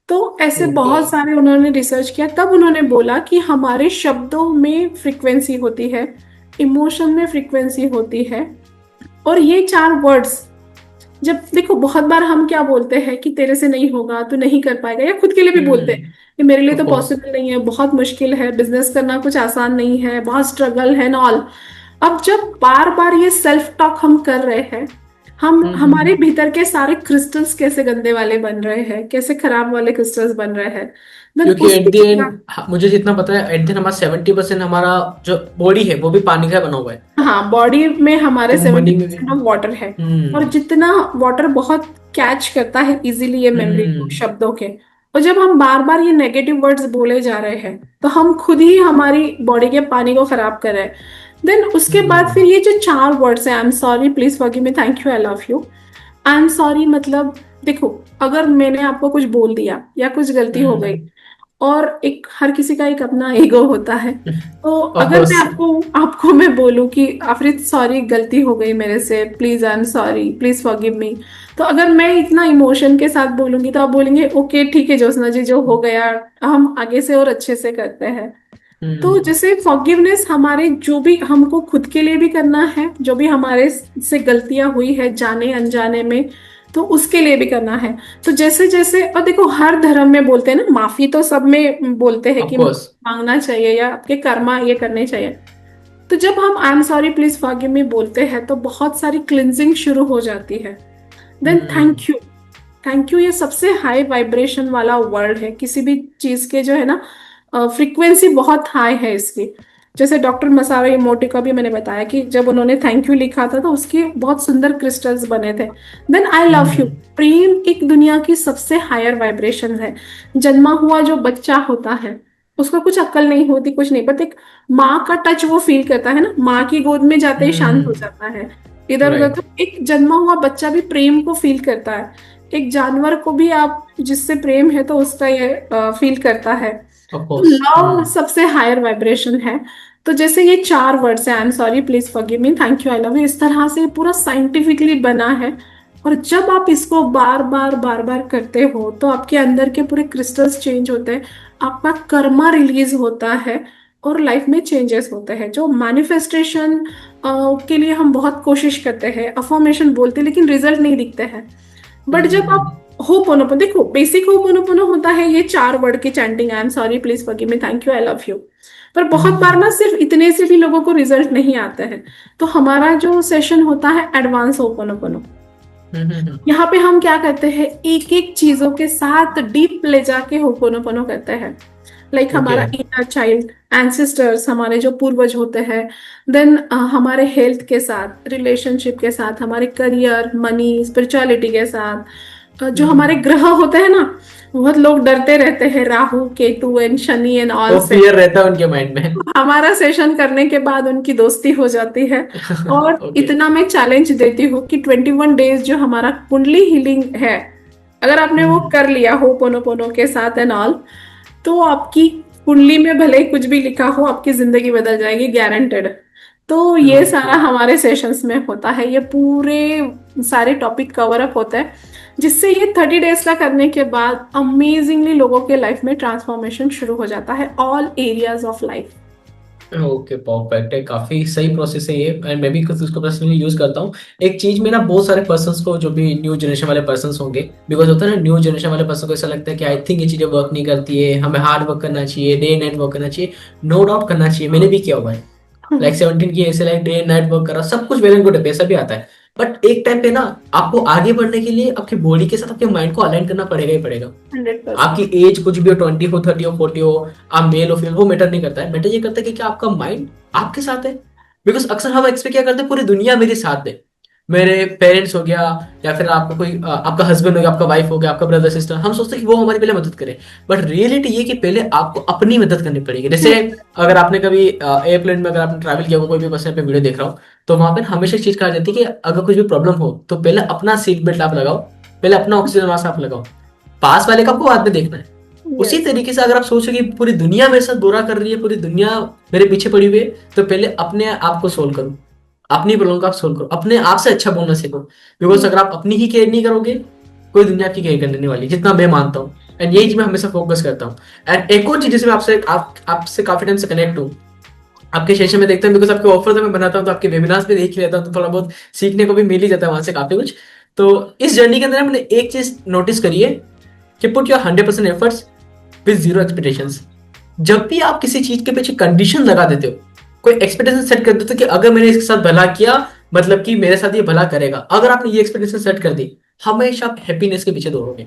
तो ऐसे ओके बहुत सारे उन्होंने रिसर्च किया, तब उन्होंने बोला कि हमारे शब्दों में फ्रीक्वेंसी होती है, इमोशन में फ्रीक्वेंसी होती है। और ये 4 वर्ड्स, जब देखो बहुत बार हम क्या बोलते हैं कि तेरे से नहीं होगा, तू नहीं कर पाएगा, या खुद के लिए भी बोलते हैं कि मेरे लिए ऑफ तो कोर्स। पॉसिबल नहीं है, बहुत मुश्किल है, बिजनेस करना कुछ आसान नहीं है, बहुत स्ट्रगल है, ऑल। अब जब बार बार ये सेल्फ टॉक हम कर रहे हैं, हम हमारे हम्म। भीतर के सारे क्रिस्टल्स कैसे गंदे वाले बन रहे हैं, कैसे खराब वाले क्रिस्टल्स बन रहे हैं, देन क्योंकि एट उसकी द जगह। एंड मुझे जितना पता है, एट द एंड हमारा 70% हमारा जो बॉडी है वो भी पानी का बना हुआ है। हाँ, बॉडी में हमारे तो सेवेंटी मनी में भी। परसेंट ऑफ वाटर है। और हम्म। जितना वाटर बहुत कैच करता है इजीली ये मेमोरी को, हम्म। शब्दों के। और जब हम बार बार ये नेगेटिव वर्ड्स बोले जा रहे हैं तो हम खुद ही हमारी बॉडी के पानी को खराब कर रहे हैं। देन उसके बाद हम्म। फिर ये जो चार वर्ड्स हैं, I am sorry, please forgive me, thank you, I love you. I am sorry मतलब, देखो, अगर मैंने आपको कुछ बोल दिया या कुछ गलती हो गई, हम्म। और एक हर किसी का एक अपना ईगो होता है, तो ऑफ अगर मैं कोर्स। आपको आपको मैं बोलूं कि आफरीद सॉरी, गलती हो गई मेरे से, please I am sorry, please forgive me. तो अगर मैं इतना इमोशन के साथ बोलूंगी तो आप बोलेंगे ओके ठीक है ज्योत्सना जी, जो हो गया हम आगे से और अच्छे से करते हैं। तो हम्म। जैसे फॉरगिवनेस हमारे, जो भी हमको खुद के लिए भी करना है, जो भी हमारे से गलतियां हुई है जाने अनजाने में, तो उसके लिए भी करना है। तो जैसे जैसे, और देखो हर धर्म में बोलते हैं ना, माफी तो सब में बोलते हैं ऑफ कि कोर्स। मांगना चाहिए या आपके कर्मा ये करने चाहिए। तो जब हम I am sorry please forgive me बोलते हैं तो बहुत सारी क्लिनजिंग शुरू हो जाती है। Then hmm. Thank you. Thank you ये सबसे हाई वाइब्रेशन वाला वर्ड है किसी भी चीज के, जो है ना, फ्रीक्वेंसी बहुत हाई है इसकी। जैसे डॉक्टर मसारो इमोटो का भी मैंने बताया कि जब उन्होंने थैंक यू लिखा था तो उसके बहुत सुंदर क्रिस्टल्स बने थे। Then I love you. Hmm. प्रेम एक दुनिया की सबसे हायर वाइब्रेशन है। जन्मा हुआ जो बच्चा होता है उसको कुछ अक्ल नहीं होती, कुछ नहीं, बट एक माँ का टच वो फील करता है ना, माँ की गोद में जाते ही शांत हो हम्म। जाता है। इधर उधर, राइट। तो एक जन्मा हुआ बच्चा भी प्रेम को फील करता है। एक जानवर को भी आप जिससे प्रेम है तो उसका ये फील करता है। ऑफ तो कोर्स। लव सबसे हायर वाइब्रेशन है। तो जैसे ये चार वर्ड्स हैं, I am sorry, please forgive me, thank you, I love you, इस तरह से पूरा साइंटिफिकली बना है। और जब आप इसको बार बार बार बार करते हो तो आपके अंदर के पूरे क्रिस्टल्स चेंज होते हैं, आपका कर्मा रिलीज होता है, और लाइफ में चेंजेस होते हैं। जो मैनिफेस्टेशन के लिए हम बहुत कोशिश करते हैं, अफर्मेशन बोलते हैं, लेकिन रिजल्ट नहीं दिखते हैं। बट जब आप हम्म। होपोनोपोनो, देखो बेसिक होपोनोपोनो होता है ये चार वर्ड की chanting, I am sorry please forgive me, thank you, I love you. पर बहुत बार ना हम्म। सिर्फ इतने से भी लोगों को रिजल्ट नहीं आते हैं। तो हमारा जो सेशन होता है एडवांस होपोनोपोनो, हम्म। यहाँ पे हम क्या करते हैं, एक एक चीजों के साथ डीप ले जाके होपोनोपोनो करते हैं। Like okay. हमारा इनर चाइल्ड, एंसेस्टर्स, हमारे जो पूर्वज होते हैं। देन हमारे हेल्थ के साथ, रिलेशनशिप के साथ, हमारे करियर, मनी, स्पिरिचुअलिटी के साथ, जो हमारे हम्म। ग्रह होते हैं ना, बहुत लोग डरते रहते हैं Rahu Ketu and Shani and all वो से। फियर रहता है उनके माइंड में। हमारा सेशन करने के बाद उनकी दोस्ती हो जाती है। और ओके। इतना मैं चैलेंज देती हूँ कि 21 डेज जो हमारा कुंडली हीलिंग है, अगर आपने वो हम्म। कर लिया हो पोनो पोनो के साथ एंड ऑल, तो आपकी कुंडली में भले ही कुछ भी लिखा हो, आपकी जिंदगी बदल जाएगी, गारंटेड। तो ये सारा ओके। हमारे सेशंस में होता है, ये पूरे सारे टॉपिक कवर अप होते हैं, जिससे ये 30 डेज का करने के बाद अमेजिंगली लोगों के लाइफ में ट्रांसफॉर्मेशन शुरू हो जाता है, all areas of life. Okay perfect है, काफी सही प्रोसेस है ये, एंड मैं भी कुछ उसको पर्सनली यूज करता हूँ। एक चीज में ना बहुत सारे पर्सन्स को, जो भी न्यू जनरेशन वाले पर्सन्स होंगे, बिकॉज होता है ना, न्यू जनरेशन वाले पर्सन को ऐसा लगता है कि आई थिंक ये चीजें वर्क नहीं करती है, हमें हार्ड वर्क करना चाहिए, डे नाइट वर्क करना चाहिए। नो डाउट करना चाहिए, मैंने भी किया हुआ है। लाइक 17 की ऐसे, लाइक डे नाइट वर्क करा, सब कुछ वेल एंड गुड है, पैसा भी आता है। बट एक टाइम पे ना, आपको आगे बढ़ने के लिए आपकी बॉडी के साथ आपके माइंड को अलाइन करना पड़ेगा ही पड़ेगा। 100%। आपकी एज कुछ भी हो, 20 हो, 30 हो, 40 हो, आप मेल हो फीमेल, वो मैटर नहीं करता है। मैटर ये करता है कि क्या आपका माइंड आपके साथ है। बिकॉज अक्सर हम एक्सपेक्ट क्या करते हैं, पूरी दुनिया मेरे साथ है, मेरे पेरेंट्स हो गया, या फिर आपका कोई आपका हस्बैंड हो गया, आपका वाइफ हो गया, आपका ब्रदर सिस्टर, हम सोचते हैं कि वो हमारी पहले मदद करे। बट रियलिटी ये कि पहले आपको अपनी मदद करनी पड़ेगी। जैसे अगर आपने कभी एयरप्लेन में अगर आपने ट्रैवल किया हो, कोई भी पर्सन पे वीडियो देख रहा हो, तो वहां पर हमेशा चीज कहा जाती है कि अगर कुछ भी प्रॉब्लम हो तो पहले अपना सीट बेल्ट आप लगाओ, पहले अपना ऑक्सीजन मास्क आप लगाओ, पास वाले का आपको बाद में देखना है। उसी यस। तरीके से अगर आप सोचो कि पूरी दुनिया मेरे साथ बुरा कर रही है, पूरी दुनिया मेरे पीछे पड़ी हुई है, तो पहले अपने आप को सोल्व करो, अपनी प्रॉब्लम को आप सोल्व करो, अपने आप से अच्छा बोलना सीखो। बिकॉज अगर आप अपनी ही केयर नहीं करोगे, कोई दुनिया आपकी केयर करने नहीं वाली, जितना मैं मानता हूँ। एंड यही चीज मैं हमेशा फोकस करता हूँ। एंड एक और चीज जिसमें आपसे काफी टाइम से कनेक्ट हूँ, आपके सेशन में देखता हूँ, बिकॉज आपके ऑफर तो मैं बनाता हूँ, तो आपके वेबिनार्स भी देख ही लेता हूँ, तो थोड़ा बहुत सीखने को भी मिल ही जाता है वहां से काफी कुछ। तो इस जर्नी के अंदर मैंने एक चीज नोटिस करी है कि put your 100% efforts with zero expectations. जब भी आप किसी चीज के पीछे कंडीशन लगा देते हो, कोई एक्सपेक्टेशन सेट कर देते हो कि अगर मैंने इसके साथ भला किया मतलब कि मेरे साथ ये भला करेगा। अगर आपने ये एक्सपेक्टेशन सेट कर दी, हमेशा आप हैप्पीनेस के पीछे दौड़ोगे।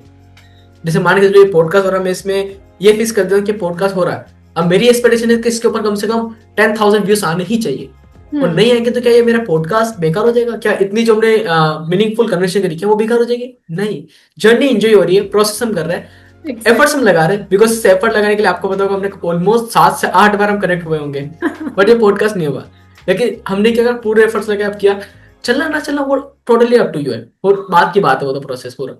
जैसे मान के चलो ये पॉडकास्ट हो रहा है, मैं इसमें ये फिक्स कर दूं कि पॉडकास्ट हो रहा है, अब मेरी एक्सपेक्टेशन है कि इसके ऊपर कम से कम 10,000 व्यूज आने ही चाहिए, और नहीं आएंगे तो क्या ये मेरा पॉडकास्ट बेकार हो जाएगा? क्या इतनी जो हमने मीनिंगफुल कन्वर्सेशन करी क्या वो बेकार हो जाएगी? नहीं, जर्नी एंजॉय हो रही है, प्रोसेस हम कर रहे हैं, एफर्ट्स हम लगा रहे हैं। बिकॉज एफर्ट लगाने के लिए आपको पता होगा हमने ऑलमोस्ट 7 से 8 बार हम कनेक्ट हुए होंगे, बट ये पॉडकास्ट नहीं होगा। लेकिन हमने क्या करा, पूरे एफर्ट्स लगा किया, चलना ना चलना वो टोटली अप टू यू है, और बात की बात है वो तो प्रोसेस पूरा।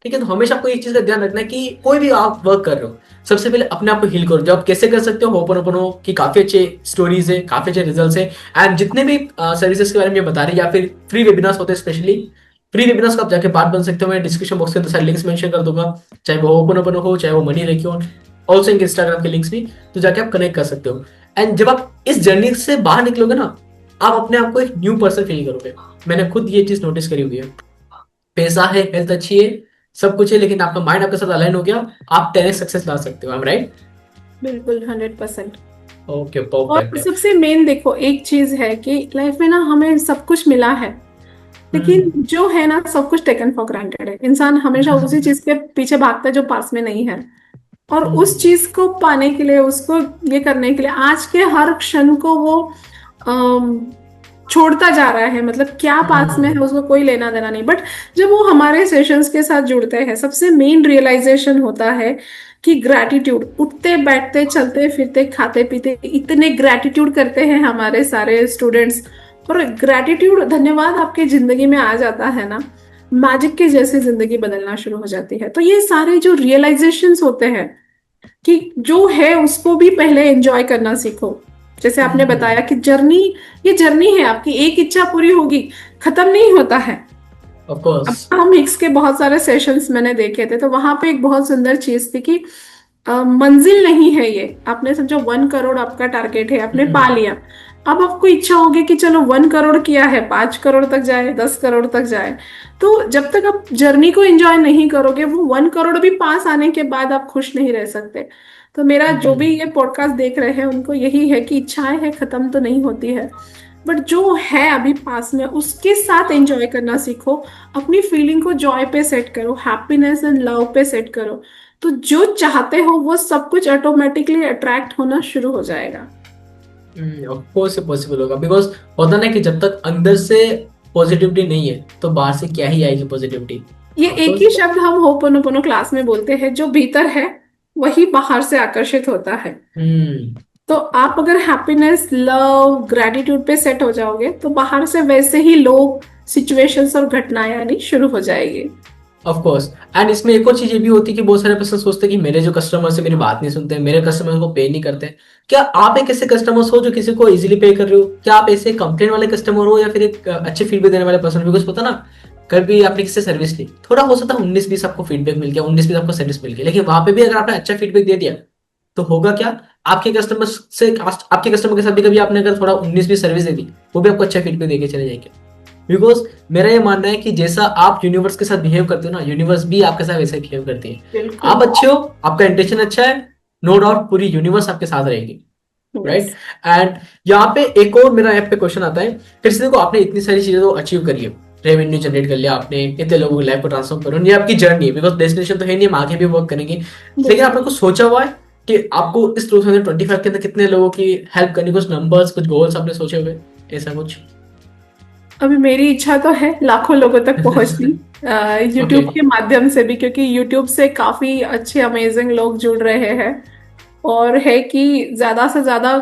ठीक है, तो हमेशा आपको एक चीज का ध्यान रखना है कि कोई भी आप वर्क कर रहे हो, सबसे पहले अपने आप को हील करो। जो आप कैसे कर सकते हो, होपोनोपोनो की काफी अच्छे स्टोरीज है, काफी अच्छे रिजल्ट्स है, एंड जितने भी सर्विसेज के बारे में बता रहे हैं या फिर फ्री वेबिनार्स होते हैं, स्पेशली फ्री वेबिनार्स को आप जाके पार्ट बन सकते हो। मैं डिस्क्रिप्शन बॉक्स के अंदर सारे लिंक्स मेंशन कर दूंगा, चाहे वो होपोनोपोनो हो, चाहे वो मनी रेकी हो, ऑल्सो इनके इंस्टाग्राम के लिंक्स भी, तो जाके आप कनेक्ट कर सकते हो। एंड जब आप इस जर्नी से बाहर निकलोगे ना, आप अपने आप को एक न्यू पर्सन फील करोगे। मैंने खुद ये चीज नोटिस करी हुई है। पैसा है, हेल्थ अच्छी है, सब कुछ है, लेकिन आपका माइंड आपके साथ अलाइन हो गया, आप 10x सक्सेस ला सकते हो। I am right? बिल्कुल 100%। ओके, और परफेक्ट है। सबसे मेन देखो एक चीज है कि लाइफ में ना हमें सब कुछ मिला है, लेकिन जो है ना सब कुछ टेकन फॉर ग्रांटेड है। इंसान हमेशा उसी चीज के पीछे भागता है जो पास में नहीं है, और उस चीज को पाने के लिए, उसको ये करने के लिए आज के हर क्षण को वो अम, छोड़ता जा रहा है। मतलब क्या पास में है उसको कोई लेना देना नहीं। बट जब वो हमारे सेशंस के साथ जुड़ते हैं, सबसे मेन रियलाइजेशन होता है कि ग्रैटिट्यूड, उठते बैठते चलते फिरते खाते पीते इतने ग्रैटिट्यूड करते हैं हमारे सारे स्टूडेंट्स। और ग्रैटिट्यूड, धन्यवाद आपकी जिंदगी में आ जाता है ना, मैजिक के जैसे जिंदगी बदलना शुरू हो जाती है। तो ये सारे जो रियलाइजेशंस होते हैं कि जो है उसको भी पहले एंजॉय करना सीखो। जैसे आपने बताया कि जर्नी, ये जर्नी है आपकी, एक इच्छा पूरी होगी, खत्म नहीं होता है। Of course. अब हम हिक्स के बहुत सारे सेशंस मैंने देखे थे, तो वहां पे एक बहुत सुंदर चीज थी कि मंजिल नहीं है ये। आपने समझो 1 करोड़ आपका टारगेट है, आपने पा लिया। अब आपको इच्छा होगी कि चलो 1 करोड़ किया है, 5 करोड़ तक जाए, 10 करोड़ तक जाए। तो जब तक आप जर्नी को एंजॉय नहीं करोगे, वो 1 करोड़ भी पास आने के बाद आप खुश नहीं रह सकते। तो मेरा जो भी ये पॉडकास्ट देख रहे हैं उनको यही है कि इच्छाएं हैं, खत्म तो नहीं होती है, बट जो है अभी पास में उसके साथ एंजॉय करना सीखो। अपनी फीलिंग को जॉय पे सेट करो, हैप्पीनेस एंड लव पे सेट करो। तो जो चाहते हो वो सब कुछ ऑटोमेटिकली अट्रैक्ट होना शुरू हो जाएगा। ऑफ कोर्स ये पॉसिबल होगा, बिकॉज होता ना कि जब तक अंदर से पॉजिटिविटी नहीं है तो बाहर से क्या ही आएगी पॉजिटिविटी। ये एक ही शब्द हम होपोनोपोनो क्लास में बोलते हैं, जो भीतर है वही बाहर से आकर्षित होता है। तो आप अगर हैप्पीनेस, लव, ग्रेटिट्यूड पे सेट हो जाओगे तो बाहर से वैसे ही लोग, सिचुएशंस और घटनाएं आनी शुरू हो जाएगी। Of course. एंड इसमें एक और चीज ये भी होती है कि बहुत सारे पर्सन सोचते हैं कि मेरे जो कस्टमर्स है मेरी बात नहीं सुनते, मेरे कस्टमर्स को पे नहीं करते। क्या आप एक ऐसे कस्टमर्स हो जो किसी को इजीली पे कर रहे हो? क्या आप ऐसे कंप्लेन वाले कस्टमर हो या फिर एक अच्छे फीडबैक देने वाले पर्सन? बिकॉज पता ना, कभी आपने किसी से सर्विस ली, थोड़ा हो सकता है 19-20 आपको फीडबैक मिल गया, 19-20 आपको सर्विस मिल गई, लेकिन वहां पे भी अगर आपने अच्छा फीडबैक दे दिया तो होगा क्या, आपके कस्टमर से, आपके कस्टमर के साथ भी कभी आपने अगर थोड़ा 19-20 सर्विस दे दी, वो भी आपको अच्छा फीडबैक देके चले जाएंगे। बिकॉज मेरा ये मानना है कि जैसा आप यूनिवर्स के साथ बिहेव करते हो ना, यूनिवर्स भी आपके साथ वैसे बिहेव करती है। आप अच्छे हो, आपका इंटेंशन अच्छा है, नो डाउट पूरी यूनिवर्स आपके साथ रहेगी, राइट? एंड यहाँ पे एक और मेरा ऐप पे क्वेश्चन आता है, किसी को आपने इतनी सारी चीजें तो अचीव करी है, रेवेन्यू जनरेट कर लिया आपने, इतने लोगों की लाइफ को ट्रांसफॉर्म करो, ये आपकी जर्नी है, बिकॉज डेस्टिनेशन तो है नहीं, हम आगे भी वर्क करेंगे। लेकिन आपने कुछ सोचा हुआ है कि आपको इस 2025 के अंदर कितने लोगों की हेल्प करनी, कुछ नंबर्स, कुछ गोल्स आपने सोचे हुए, ऐसा कुछ? अभी मेरी इच्छा तो है लाखों लोगों तक पहुंचनी, यूट्यूब के माध्यम से भी, क्योंकि यूट्यूब से काफी अच्छे अमेजिंग लोग जुड़ रहे हैं। और है कि ज्यादा से ज्यादा,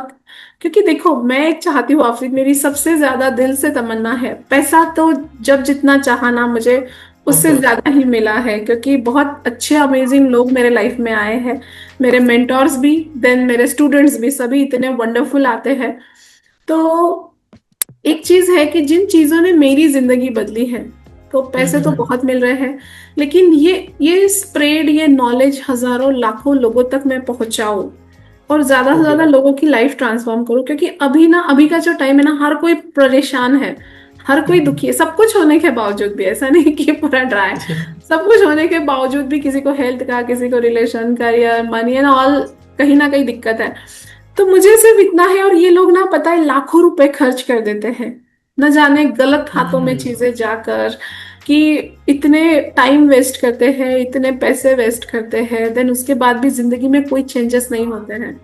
क्योंकि देखो मैं एक चाहती हूँ आफरीन, मेरी सबसे ज्यादा दिल से तमन्ना है, पैसा तो जब जितना चाहा ना मुझे उससे ज्यादा ही मिला है, क्योंकि बहुत अच्छे अमेजिंग लोग मेरे लाइफ में आए हैं। मेरे मेंटोर्स भी, देन मेरे स्टूडेंट्स भी, सभी इतने वंडरफुल आते हैं। तो एक चीज है कि जिन चीजों ने मेरी जिंदगी बदली है, तो पैसे तो बहुत मिल रहे हैं, लेकिन ये स्प्रेड, ये नॉलेज हजारों लाखों लोगों तक मैं पहुंचाऊं और ज्यादा से ज्यादा लोगों की लाइफ ट्रांसफॉर्म करूं। क्योंकि अभी ना, अभी का जो टाइम है ना, हर कोई परेशान है, हर कोई दुखी है। सब कुछ होने के बावजूद भी, ऐसा नहीं कि पूरा ड्राई, सब कुछ होने के बावजूद भी किसी को हेल्थ का, किसी को relation, career, money and all, कहीं ना कहीं दिक्कत है। तो मुझे सिर्फ इतना है, और ये लोग ना पता है लाखों रुपए खर्च कर देते हैं न जाने गलत हाथों में हम्म। चीजें जाकर, कि इतने टाइम वेस्ट करते हैं, इतने पैसे वेस्ट करते हैं, देन उसके बाद भी जिंदगी में कोई चेंजेस नहीं होते हैं।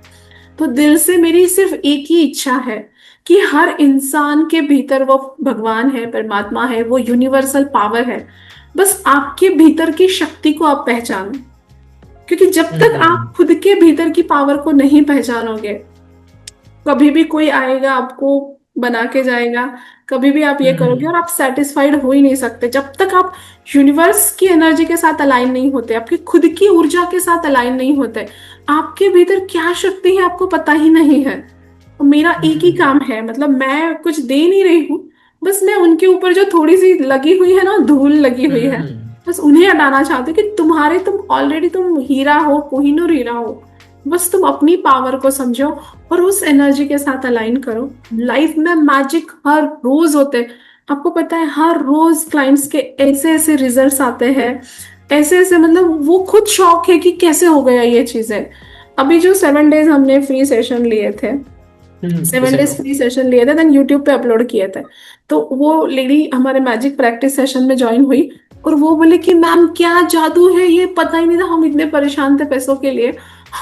तो दिल से मेरी सिर्फ एक ही इच्छा है कि हर इंसान के भीतर वो भगवान है, परमात्मा है, वो यूनिवर्सल पावर है। बस आपके भीतर की शक्ति को आप पहचानो, क्योंकि जब तक आप हम्म। खुद के भीतर की पावर को नहीं पहचानोगे, कभी भी कोई आएगा आपको बना के जाएगा, कभी भी आप ये करोगे हम्म। और आप सेटिस्फाइड हो ही नहीं सकते जब तक आप यूनिवर्स की एनर्जी के साथ अलाइन नहीं होते, आपकी खुद की ऊर्जा के साथ अलाइन नहीं होते। आपके भीतर क्या शक्ति है आपको पता ही नहीं है। और मेरा एक ही हम्म। काम है, मतलब मैं कुछ दे नहीं रही हूँ, बस मैं उनके ऊपर जो थोड़ी सी लगी हुई है ना, धूल लगी हुई है, हम्म। बस उन्हें हटाना चाहती हूँ कि तुम ऑलरेडी तुम हीरा हो, कोहिनूर हीरा हो। बस तुम अपनी पावर को समझो और उस एनर्जी के साथ अलाइन करो। लाइफ में मैजिक हर रोज होते हैं। आपको पता है हर रोज क्लाइंट्स के ऐसे ऐसे रिजल्ट्स आते हैं, ऐसे ऐसे, मतलब वो खुद शॉक है कि कैसे हो गया ये चीजें। अभी जो 7 डेज हमने फ्री सेशन लिए थे, सेवन डिसाइड डेज हो। फ्री सेशन लिए थे, देन यूट्यूब पे अपलोड किए थे। तो वो लेडी हमारे मैजिक प्रैक्टिस सेशन में ज्वाइन हुई और वो बोले कि मैम क्या जादू है, ये पता ही नहीं था, हम इतने परेशान थे पैसों के लिए।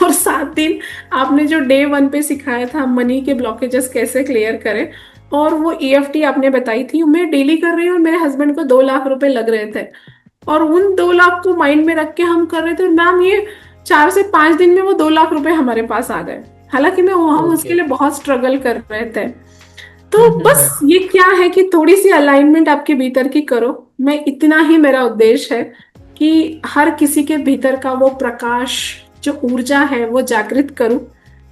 और 7 दिन आपने जो डे 1 पे सिखाया था मनी के ब्लॉकेजेस कैसे क्लियर करें, और वो ईएफटी आपने बताई थी, मैं डेली कर रही हूँ और मेरे हस्बैंड को 2 लाख रुपए लग रहे थे। और उन 2 लाख को माइंड में रख के हम कर रहे थे, मैम ये 4 से 5 दिन में वो 2 लाख रुपए हमारे पास आ गए। हालांकि मैं हम उसके ओके। लिए बहुत स्ट्रगल कर रहे थे। तो बस ये क्या है कि थोड़ी सी अलाइनमेंट आपके भीतर की करो। मैं इतना ही मेरा उद्देश्य है कि हर किसी के भीतर का वो प्रकाश, जो ऊर्जा है वो जागृत करूं।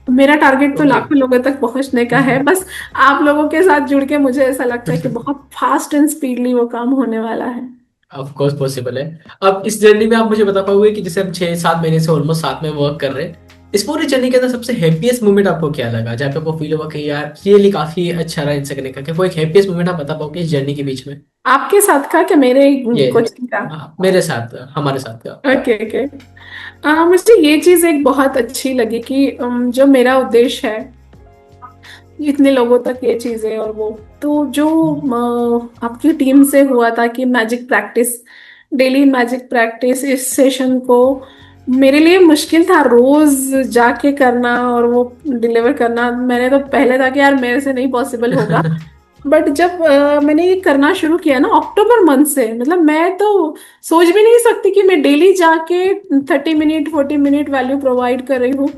मेरा टारगेट तो ओके। लाखों लोगों तक पहुंचने का है। बस आप लोगों के साथ जुड़ के मुझे ऐसा लगता है कि बहुत फास्ट एंड स्पीडली वो काम होने वाला है। ऑफ कोर्स पॉसिबल है। अब इस जर्नी में आप मुझे बता पाओगे कि जैसे हम 6-7 महीने से ऑलमोस्ट साथ में वर्क कर रहे हैं, इस पूरी जर्नी के अंदर सबसे हैप्पीएस्ट मोमेंट आपको क्या लगा, जहाँ पे आपको फील हुआ कि यार रियली काफी अच्छा रहा इनसे करने का, कि कोई एक हैप्पीएस्ट मोमेंट आप बता पाओगे इस जर्नी के बीच में? आपके साथ का, क्या मेरे ये कोचिंग का? हाँ, मेरे साथ, हमारे साथ का। Okay okay. मुझे ये चीज एक बहुत अच्छी लगी कि जो मेरा उद्देश्य है इतने लोगों तक ये चीजें, और वो तो जो आपकी टीम से हुआ था कि magic practice, daily magic practice, इस सेशन को मेरे लिए मुश्किल था रोज जाके करना और वो डिलीवर करना। मैंने तो पहले था कि यार मेरे से नहीं पॉसिबल होगा, बट जब मैंने ये करना शुरू किया ना अक्टूबर मंथ से, मतलब मैं तो सोच भी नहीं सकती कि मैं डेली जाके 30 मिनट 40 मिनट वैल्यू प्रोवाइड कर रही हूँ।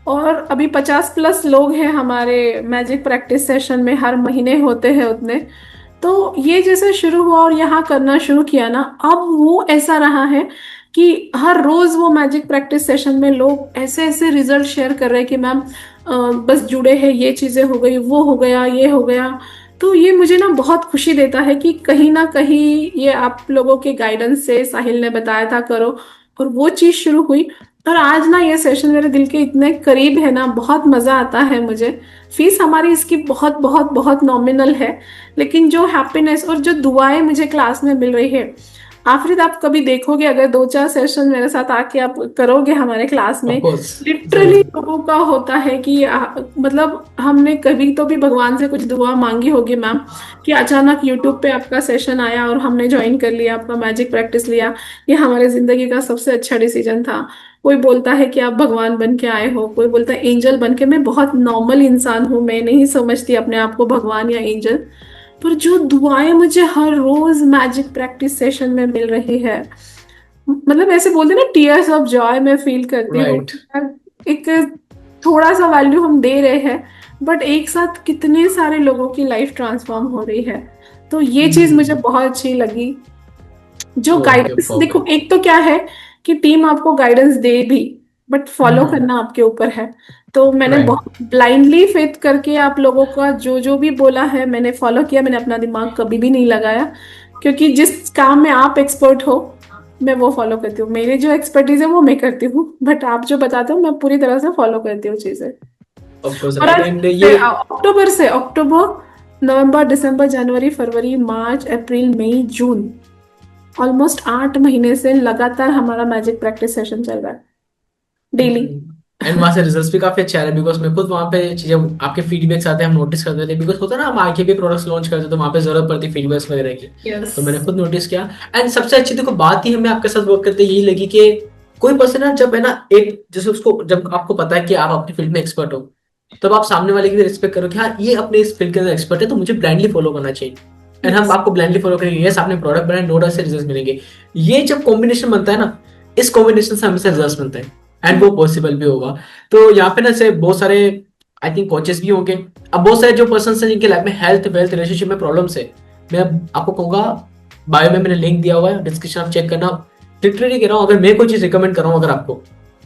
और अभी 50+ लोग हैं हमारे मैजिक प्रैक्टिस सेशन में, हर महीने होते हैं उतने। तो ये जैसे शुरू हुआ और यहाँ करना शुरू किया ना, अब वो ऐसा रहा है कि हर रोज वो मैजिक प्रैक्टिस सेशन में लोग ऐसे ऐसे रिजल्ट शेयर कर रहे हैं कि मैम बस जुड़े हैं, ये चीजें हो गई, वो हो गया, ये हो गया। तो ये मुझे ना बहुत खुशी देता है कि कहीं ना कहीं ये आप लोगों के गाइडेंस से, साहिल ने बताया था करो, और वो चीज शुरू हुई। और आज ना ये सेशन मेरे दिल के इतने करीब है ना, बहुत मजा आता है मुझे। फीस हमारी इसकी बहुत बहुत बहुत नॉमिनल है, लेकिन जो हैप्पीनेस और जो दुआएं मुझे क्लास में मिल रही है, आफरीद आप कभी देखोगे अगर 2-4 सेशन मेरे साथ आके आप करोगे हमारे क्लास में, ऑफ कोर्स। लिटरली जरूर। लोगों का होता है कि मतलब हमने कभी तो भी भगवान से कुछ दुआ मांगी होगी मैम, कि अचानक यूट्यूब पे आपका सेशन आया और हमने ज्वाइन कर लिया, आपका मैजिक प्रैक्टिस लिया, ये हमारे जिंदगी का सबसे अच्छा डिसीजन था। कोई बोलता है कि आप भगवान बन के आए हो, कोई बोलता है एंजल बन के। मैं बहुत नॉर्मल इंसान हूँ, मैं नहीं समझती अपने आप को भगवान या एंजल। पर जो दुआएं मुझे हर रोज मैजिक प्रैक्टिस सेशन में मिल रही है, मतलब ऐसे बोलते हैं ना, टीयर्स ऑफ जॉय मैं फील करती हूँ राइट। कि यार एक थोड़ा सा वैल्यू हम दे रहे हैं, बट एक साथ कितने सारे लोगों की लाइफ ट्रांसफॉर्म हो रही है। तो ये चीज मुझे बहुत अच्छी लगी। जो ओके गाइडेंस देखो, परफेक्ट। एक तो क्या है कि टीम आपको गाइडेंस दे भी, बट फॉलो हम्म। करना आपके ऊपर है। तो मैंने राइट। बहुत ब्लाइंडली फेथ करके आप लोगों का जो जो भी बोला है मैंने फॉलो किया। मैंने अपना दिमाग कभी भी नहीं लगाया, क्योंकि जिस काम में आप एक्सपर्ट हो मैं वो फॉलो करती हूँ। मेरी जो एक्सपर्टीज है वो मैं करती हूँ, बट आप जो बताते हो मैं पूरी तरह से फॉलो करती हूँ चीजें। ऑफ कोर्स और राइट, आज एंड ये अक्टूबर, नवंबर, दिसंबर, जनवरी, फरवरी, मार्च, अप्रैल, मई, जून, ऑलमोस्ट 8 महीने से लगातार हमारा मैजिक प्रैक्टिस सेशन चल रहा है डेली। एंड वहाँ से रिजल्ट्स भी काफी अच्छे आ रहे हैं, बिकॉज मैं खुद वहाँ पे चीजें, आपके फीडबैक्स आते हैं, हम नोटिस करते थे, बिकॉज होता है ना, हम आगे भी प्रोडक्ट्स लॉन्च करते तो वहाँ पे जरूरत पड़ती फीडबैक्स वगैरह की। यस। तो मैंने खुद नोटिस किया। एंड सबसे अच्छी देखो बात ही हमें आपके साथ वर्क करते यही लगी कि कोई पर्सन ना, जब है ना, एक जैसे उसको, जब आपको पता है कि आप अपनी फील्ड में एक्सपर्ट हो, तब आप सामने वाले की भी रिस्पेक्ट करो कि हाँ ये अपने इस फील्ड के अंदर एक्सपर्ट है, तो मुझे ब्लाइंडली फॉलो करना चाहिए। एंड हम यस। आपको ब्लाइंडली फॉलो करेंगे, यस आपने प्रोडक्ट बनाया, नो डाउट से रिजल्ट मिलेंगे। ये जब कॉम्बिनेशन बनता है ना, इस कॉम्बिनेशन से हमेशा रिजल्ट बनते हैं, एंड वो पॉसिबल भी होगा। तो यहाँ पे ना से बहुत सारे आई थिंक कोचेस भी होंगे। अब बहुत सारे जो पर्सन है जिनके लाइफ में हेल्थ वेल्थ रिलेशनशिप में प्रॉब्लम्स है, मैं आपको कहूंगा बायो में मैंने लिंक दिया हुआ है, डिस्क्रिप्शन आप चेक करना। लिटरली कह रहा हूँ, अगर मैं कोई चीज रिकमेंड कर रहा हूँ अगर आपको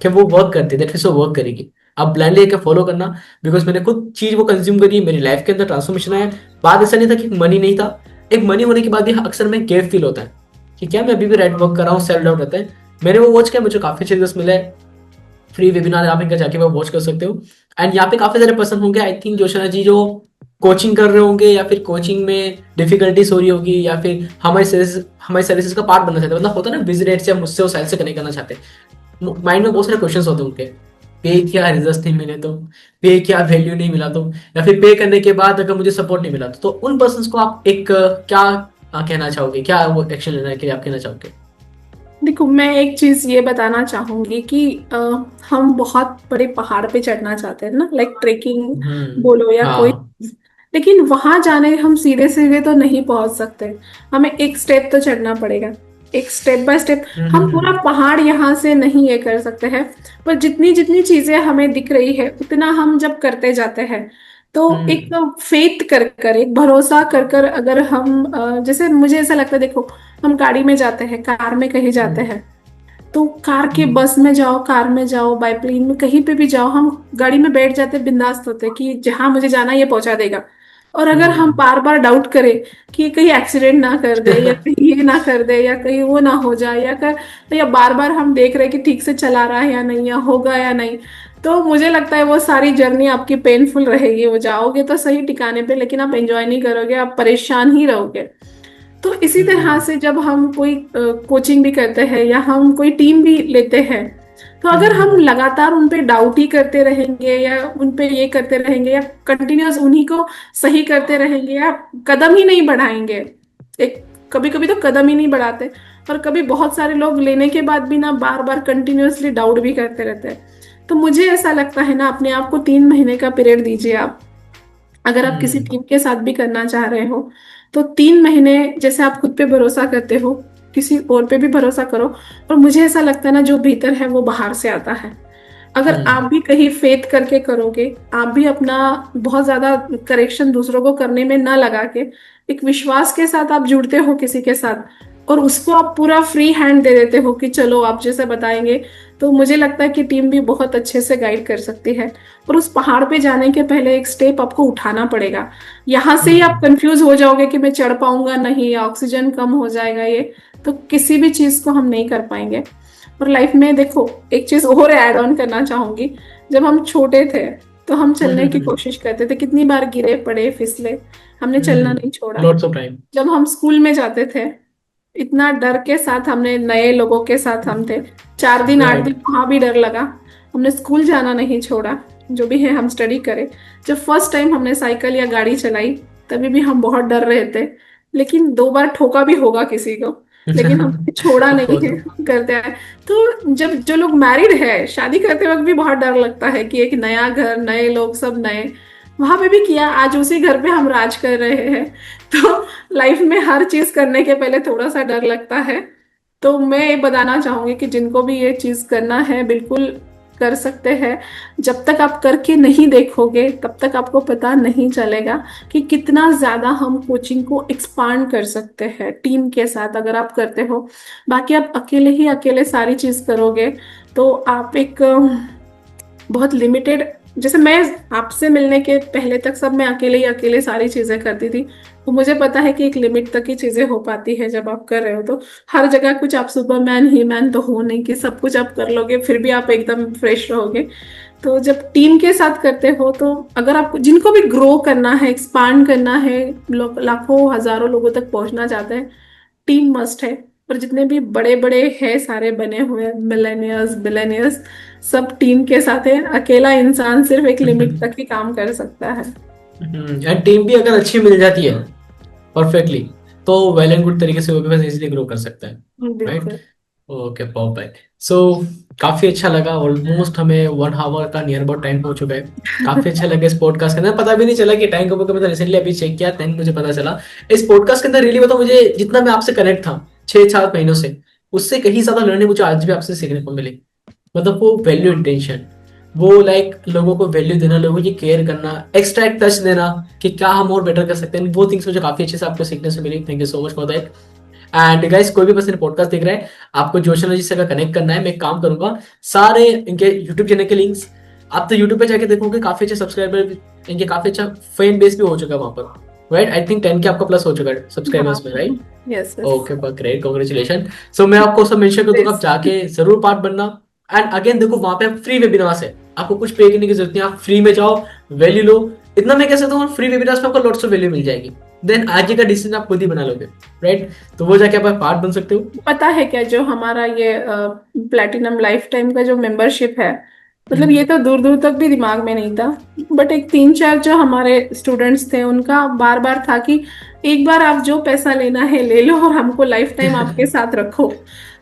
कि वो वर्क करती है, दैट मींस वो वर्क करेगी। आप ब्लाइंडली लेके फॉलो करना, बिकॉज मैंने खुद चीज वो कंज्यूम करी है, मेरी लाइफ के अंदर ट्रांसफॉर्मेशन आया। बात ऐसा नहीं था कि मनी नहीं था, एक मनी होने के बाद भी अक्सर में गैप फील होता है कि क्या मैं अभी भी राइट वर्क कर रहा हूँ, सेल्फ डाउट रहता है। मैंने वो वॉच किया, मुझे काफी अच्छे रिजल्ट मिले। फ्री वेबिनार आप इनका जाके वो वॉच कर सकते हो। एंड यहाँ पे काफी सारे पर्सन होंगे आई थिंक जोशना जी, जो कोचिंग कर रहे होंगे, या फिर कोचिंग में डिफिकल्टीज हो रही होगी, या फिर हमारी सर्विसेज का पार्ट बनना चाहते हैं। मतलब होता है ना, विजिट से मुझसे वो साइड से कनेक्ट करना चाहते हैं। माइंड में बहुत सारे क्वेश्चन होते हैं उनके, पे किया रिजल्ट नहीं मिले तो, पे किया वैल्यू नहीं मिला तो, या फिर पे करने के बाद अगर मुझे सपोर्ट नहीं मिला तो उन पर्सन को आप एक क्या कहना चाहोगे, क्या वो एक्शन लेना है कि आप कहना चाहोगे? देखो, मैं एक चीज ये बताना चाहूंगी कि हम बहुत बड़े पहाड़ पे चढ़ना चाहते हैं ना, लाइक ट्रेकिंग बोलो या कोई, हाँ। लेकिन वहां जाने हम सीधे सीधे तो नहीं पहुंच सकते। हमें एक स्टेप तो चढ़ना पड़ेगा, एक स्टेप बाय स्टेप। हम पूरा पहाड़ यहाँ से नहीं ये कर सकते हैं, पर जितनी जितनी चीजें हमें दिख रही है उतना हम जब करते जाते हैं, तो एक हम्म। फेथ कर कर, एक भरोसा कर कर, अगर हम जैसे मुझे ऐसा लगता है, देखो हम गाड़ी में जाते हैं, कार में कहीं जाते हम्म। हैं, तो कार के हम्म। बस में जाओ, कार में जाओ, बाई प्लेन में, कहीं पे भी जाओ, हम गाड़ी में बैठ जाते बिंदास होते कि जहां मुझे जाना है ये पहुंचा देगा। और अगर हम हम्म। बार बार डाउट करें कि कहीं एक्सीडेंट ना कर दे, या कहीं ये ना कर दे, या कहीं वो ना हो जाए, या बार बार हम देख रहे हैं कि ठीक से चला रहा है या नहीं, या होगा या नहीं, तो मुझे लगता है वो सारी जर्नी आपकी पेनफुल रहेगी। वो जाओगे तो सही ठिकाने पे, लेकिन आप एंजॉय नहीं करोगे, आप परेशान ही रहोगे। तो इसी तरह हम्म। से जब हम कोई कोचिंग भी करते हैं या हम कोई टीम भी लेते हैं, तो अगर हम हम्म। लगातार उन पे डाउट ही करते रहेंगे, या उन पे ये करते रहेंगे, या कंटिन्यूअस उन्हीं को सही करते रहेंगे, या कदम ही नहीं बढ़ाएंगे, एक कभी कभी तो कदम ही नहीं बढ़ाते, और कभी बहुत सारे लोग लेने के बाद भी ना बार बार कंटिन्यूअसली डाउट भी करते रहते हैं। तो मुझे ऐसा लगता है ना, अपने आप को 3 महीने का पीरियड दीजिए आप। अगर आप किसी हम्म। टीम के साथ भी करना चाह रहे हो, तो 3 महीने जैसे आप खुद पे भरोसा करते हो, किसी और पे भी भरोसा करो। और मुझे ऐसा लगता है ना, जो भीतर है वो बाहर से आता है। अगर आप हम्म। भी कहीं फेथ करके करोगे, आप भी अपना बहुत ज्यादा करेक्शन दूसरों को करने में ना लगा के, एक विश्वास के साथ आप जुड़ते हो किसी के साथ, और उसको आप पूरा फ्री हैंड दे देते हो कि चलो आप जैसे बताएंगे, तो मुझे लगता है कि टीम भी बहुत अच्छे से गाइड कर सकती है। और उस पहाड़ पे जाने के पहले एक स्टेप आपको उठाना पड़ेगा। यहाँ से ही आप हम्म। कंफ्यूज हो जाओगे कि मैं चढ़ पाऊंगा नहीं, या ऑक्सीजन कम हो जाएगा, ये तो किसी भी चीज को हम नहीं कर पाएंगे। और लाइफ में देखो, एक चीज और ऐड ऑन करना चाहूंगी। जब हम छोटे थे, तो हम चलने की कोशिश करते थे, कितनी बार गिरे पड़े फिसले, हमने चलना नहीं छोड़ा। Lots of time. जब हम स्कूल में जाते थे, इतना डर के साथ, हमने नए लोगों के साथ हम थे, 4 दिन 8 दिन राइट। वहां भी डर लगा, हमने स्कूल जाना नहीं छोड़ा। जो भी है हम स्टडी करें। जब फर्स्ट टाइम हमने साइकिल या गाड़ी चलाई, तभी भी हम बहुत डर रहे थे, लेकिन 2 बार ठोका भी होगा किसी को, लेकिन हमने छोड़ा ऑफ नहीं कोर्स। है, करते आए। तो जब जो लोग मैरिड है, शादी करते वक्त भी बहुत डर लगता है कि एक नया घर, नए लोग, सब नए, वहां पे भी किया, आज उसी घर पे हम राज कर रहे हैं। तो लाइफ में हर चीज करने के पहले थोड़ा सा डर लगता है। तो मैं ये बताना चाहूंगी कि जिनको भी ये चीज करना है, बिल्कुल कर सकते हैं। जब तक आप करके नहीं देखोगे, तब तक आपको पता नहीं चलेगा कि कितना ज्यादा हम कोचिंग को एक्सपांड कर सकते हैं टीम के साथ, अगर आप करते हो। बाकी आप अकेले ही अकेले सारी चीज करोगे, तो आप एक बहुत लिमिटेड, जैसे मैं आपसे मिलने के पहले तक सब मैं अकेले ही अकेले सारी चीजें करती थी। तो मुझे पता है कि एक लिमिट तक ही चीजें हो पाती है जब आप कर रहे हो। तो हर जगह कुछ आप सुपरमैन ही मैन तो हो नहीं कि सब कुछ आप कर लोगे फिर भी आप एकदम फ्रेश रहोगे। तो जब टीम के साथ करते हो, तो अगर आपको जिनको भी ग्रो करना है, एक्सपांड करना है, लाखों हजारों लोगों तक पहुंचना चाहते हैं, टीम मस्ट है। और जितने भी बड़े बड़े हैं सारे बने हुए मिलेनियर्स बिलेनियर्स, सब टीम के साथ है। अकेला इंसान सिर्फ एक लिमिट तक ही काम कर सकता है। एंड टीम भी अगर अच्छी मिल जाती है परफेक्टली, तो वेल एंड गुड तरीके से वो भी बस इजीली ग्रो कर सकता है, राइट? बिल्कुल। Okay, perfect. सो काफी अच्छा लगा, ऑलमोस्ट हमें 1 आवर का नियर अबाउट टाइम हो चुका है। काफी अच्छा लगा इस पॉडकास्ट के अंदर, पता भी नहीं चला कि टाइम कब, मतलब रिसेंटली अभी चेक किया, देन मुझे पता चला। इस पॉडकास्ट के अंदर रियली बताऊं, मुझे जितना मैं आपसे कनेक्ट था 6-7 महीनों से, उससे कहीं ज्यादा लर्निंग मुझे आज भी आपसे सीखने को मिली। मतलब वो वैल्यू इंटेंशन, वो लाइक लोगों को वैल्यू देना, लोगों की केयर करना, एक्स्ट्रा एक टच देना कि क्या हम और बेटर कर सकते हैं, वो थिंग्स मुझे काफी अच्छे से आपको सीखने से मिली। Thank you so much for that. And guys, कोई भी पर्सन पॉडकास्ट देख रहा है, आपको जोशना जी से अगर कनेक्ट करना है, मैं एक काम करूंगा, सारे इनके यूट्यूब चैनल के लिंक्स, आप तो यूट्यूब पे जाके देखोगे काफी अच्छे सब्सक्राइबर, इनके काफी अच्छा फैन बेस भी हो चुका है वहां पर, राइट? आई थिंक 10 के आपका प्लस हो चुका है हाँ। सब्सक्राइबर्स में, right? Yes yes. Okay, great, congratulation. सो मैं आपको सब मेंशन कर दूंगा, आप जाके जरूर पार्ट बनना। एंड अगेन देखो, वहां पे फ्री वेबिनार्स है, आपको कुछ पे करने की जरूरत नहीं, आप फ्री में जाओ, वैल्यू लो। इतना मैं कह सकता हूँ, फ्री वेबिनार्स में आपको लॉट्स ऑफ वैल्यू मिल जाएगी, देन आगे का डिसीजन आप खुद ही बना लोगे, राइट? तो वो जाके आप पार्ट बन सकते हो। पता है क्या, जो हमारा ये प्लेटिनम लाइफ टाइम का जो मेंबरशिप है, मतलब ये तो दूर दूर तक भी दिमाग में नहीं था। बट एक 3-4 जो हमारे स्टूडेंट्स थे उनका बार बार था कि एक बार आप जो पैसा लेना है ले लो और हमको लाइफ टाइम आपके साथ रखो।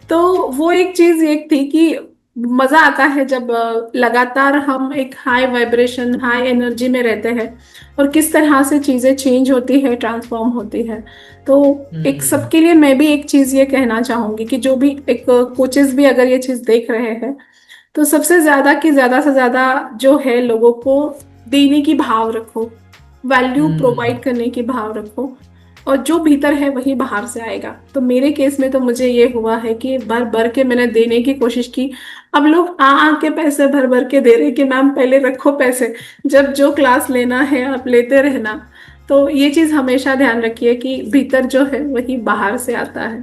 तो वो एक चीज एक थी कि मजा आता है जब लगातार हम एक हाई वाइब्रेशन हाई एनर्जी में रहते हैं, और किस तरह से चीजें चेंज होती है ट्रांसफॉर्म होती है। तो एक हम्म। सबके लिए मैं भी एक चीज ये कहना चाहूंगी कि जो भी एक कोचेस भी अगर ये चीज देख रहे हैं, तो सबसे ज्यादा कि ज्यादा से ज्यादा जो है लोगों को देने की भाव रखो, वैल्यू हम्म। प्रोवाइड करने की भाव रखो, और जो भीतर है वही बाहर से आएगा। तो मेरे केस में तो मुझे ये हुआ है कि भर भर के मैंने देने की कोशिश की। अब लोग आ के पैसे भर भर के दे रहे कि मैम पहले रखो पैसे, जब जो क्लास लेना है आप लेते रहना। तो ये चीज हमेशा ध्यान रखिए कि भीतर जो है वही बाहर से आता है।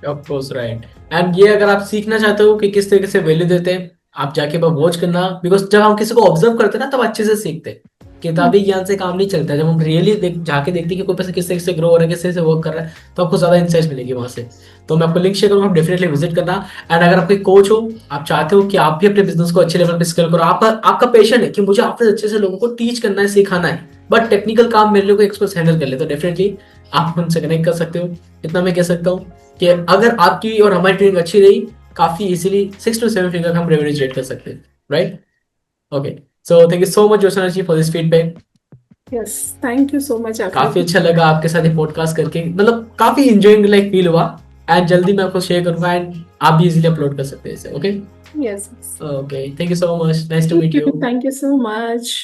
Of course, right. एंड ये अगर आप सीखना चाहते हो कि किस तरीके से वैल्यू देते हैं, आप जाके बस वॉच करना, बिकॉज जब हम किसी को ऑब्जर्व करते हैं ना, तब अच्छे से सीखते हैं। किताबी ज्ञान से काम नहीं चलता, जब हम रियली जाके देखते हैं कि कोई पैसा किस तरीके से ग्रो हो रहा है, किस तरीके से वर्क कर रहा है, तो आपको ज्यादा इंसाइट्स मिलेगी वहां से। तो मैं आपको लिंक शेयर करूंगा, डेफिनेटली विजिट करना। एंड अगर आप कोई कोच हो, आप चाहते हो कि आप भी अपने बिजनेस को अच्छे लेवल पे स्केल करो, आपका पैशन है कि मुझे आपसे अच्छे से लोगों को टीच करना है, सिखाना है, बट टेक्निकल काम मेरे लोग एक्सपर्ट्स हैंडल कर ले, तो डेफिनेटली आप उनसे कनेक्ट कर सकते हो। इतना मैं कह सकता हूँ कि अगर आपकी और हमारी ट्रेनिंग अच्छी रही, काफी इजीली 6 to 7 फिगर हम रेवेन्यू जनरेट कर सकते हैं, right? Okay, so thank you so much Joshna ji for this feedback. Yes, thank you so much काफी आकृति। अच्छा लगा आपके साथ ये पॉडकास्ट करके, मतलब काफी इंजॉइंग लाइक फील हुआ। एंड जल्दी मैं आपको शेयर करूंगा, एंड आप भी इजीली अपलोड कर सकते हैं इसे। Okay, yes. Okay, thank you so much, nice to meet thank you, you. Thank you so much.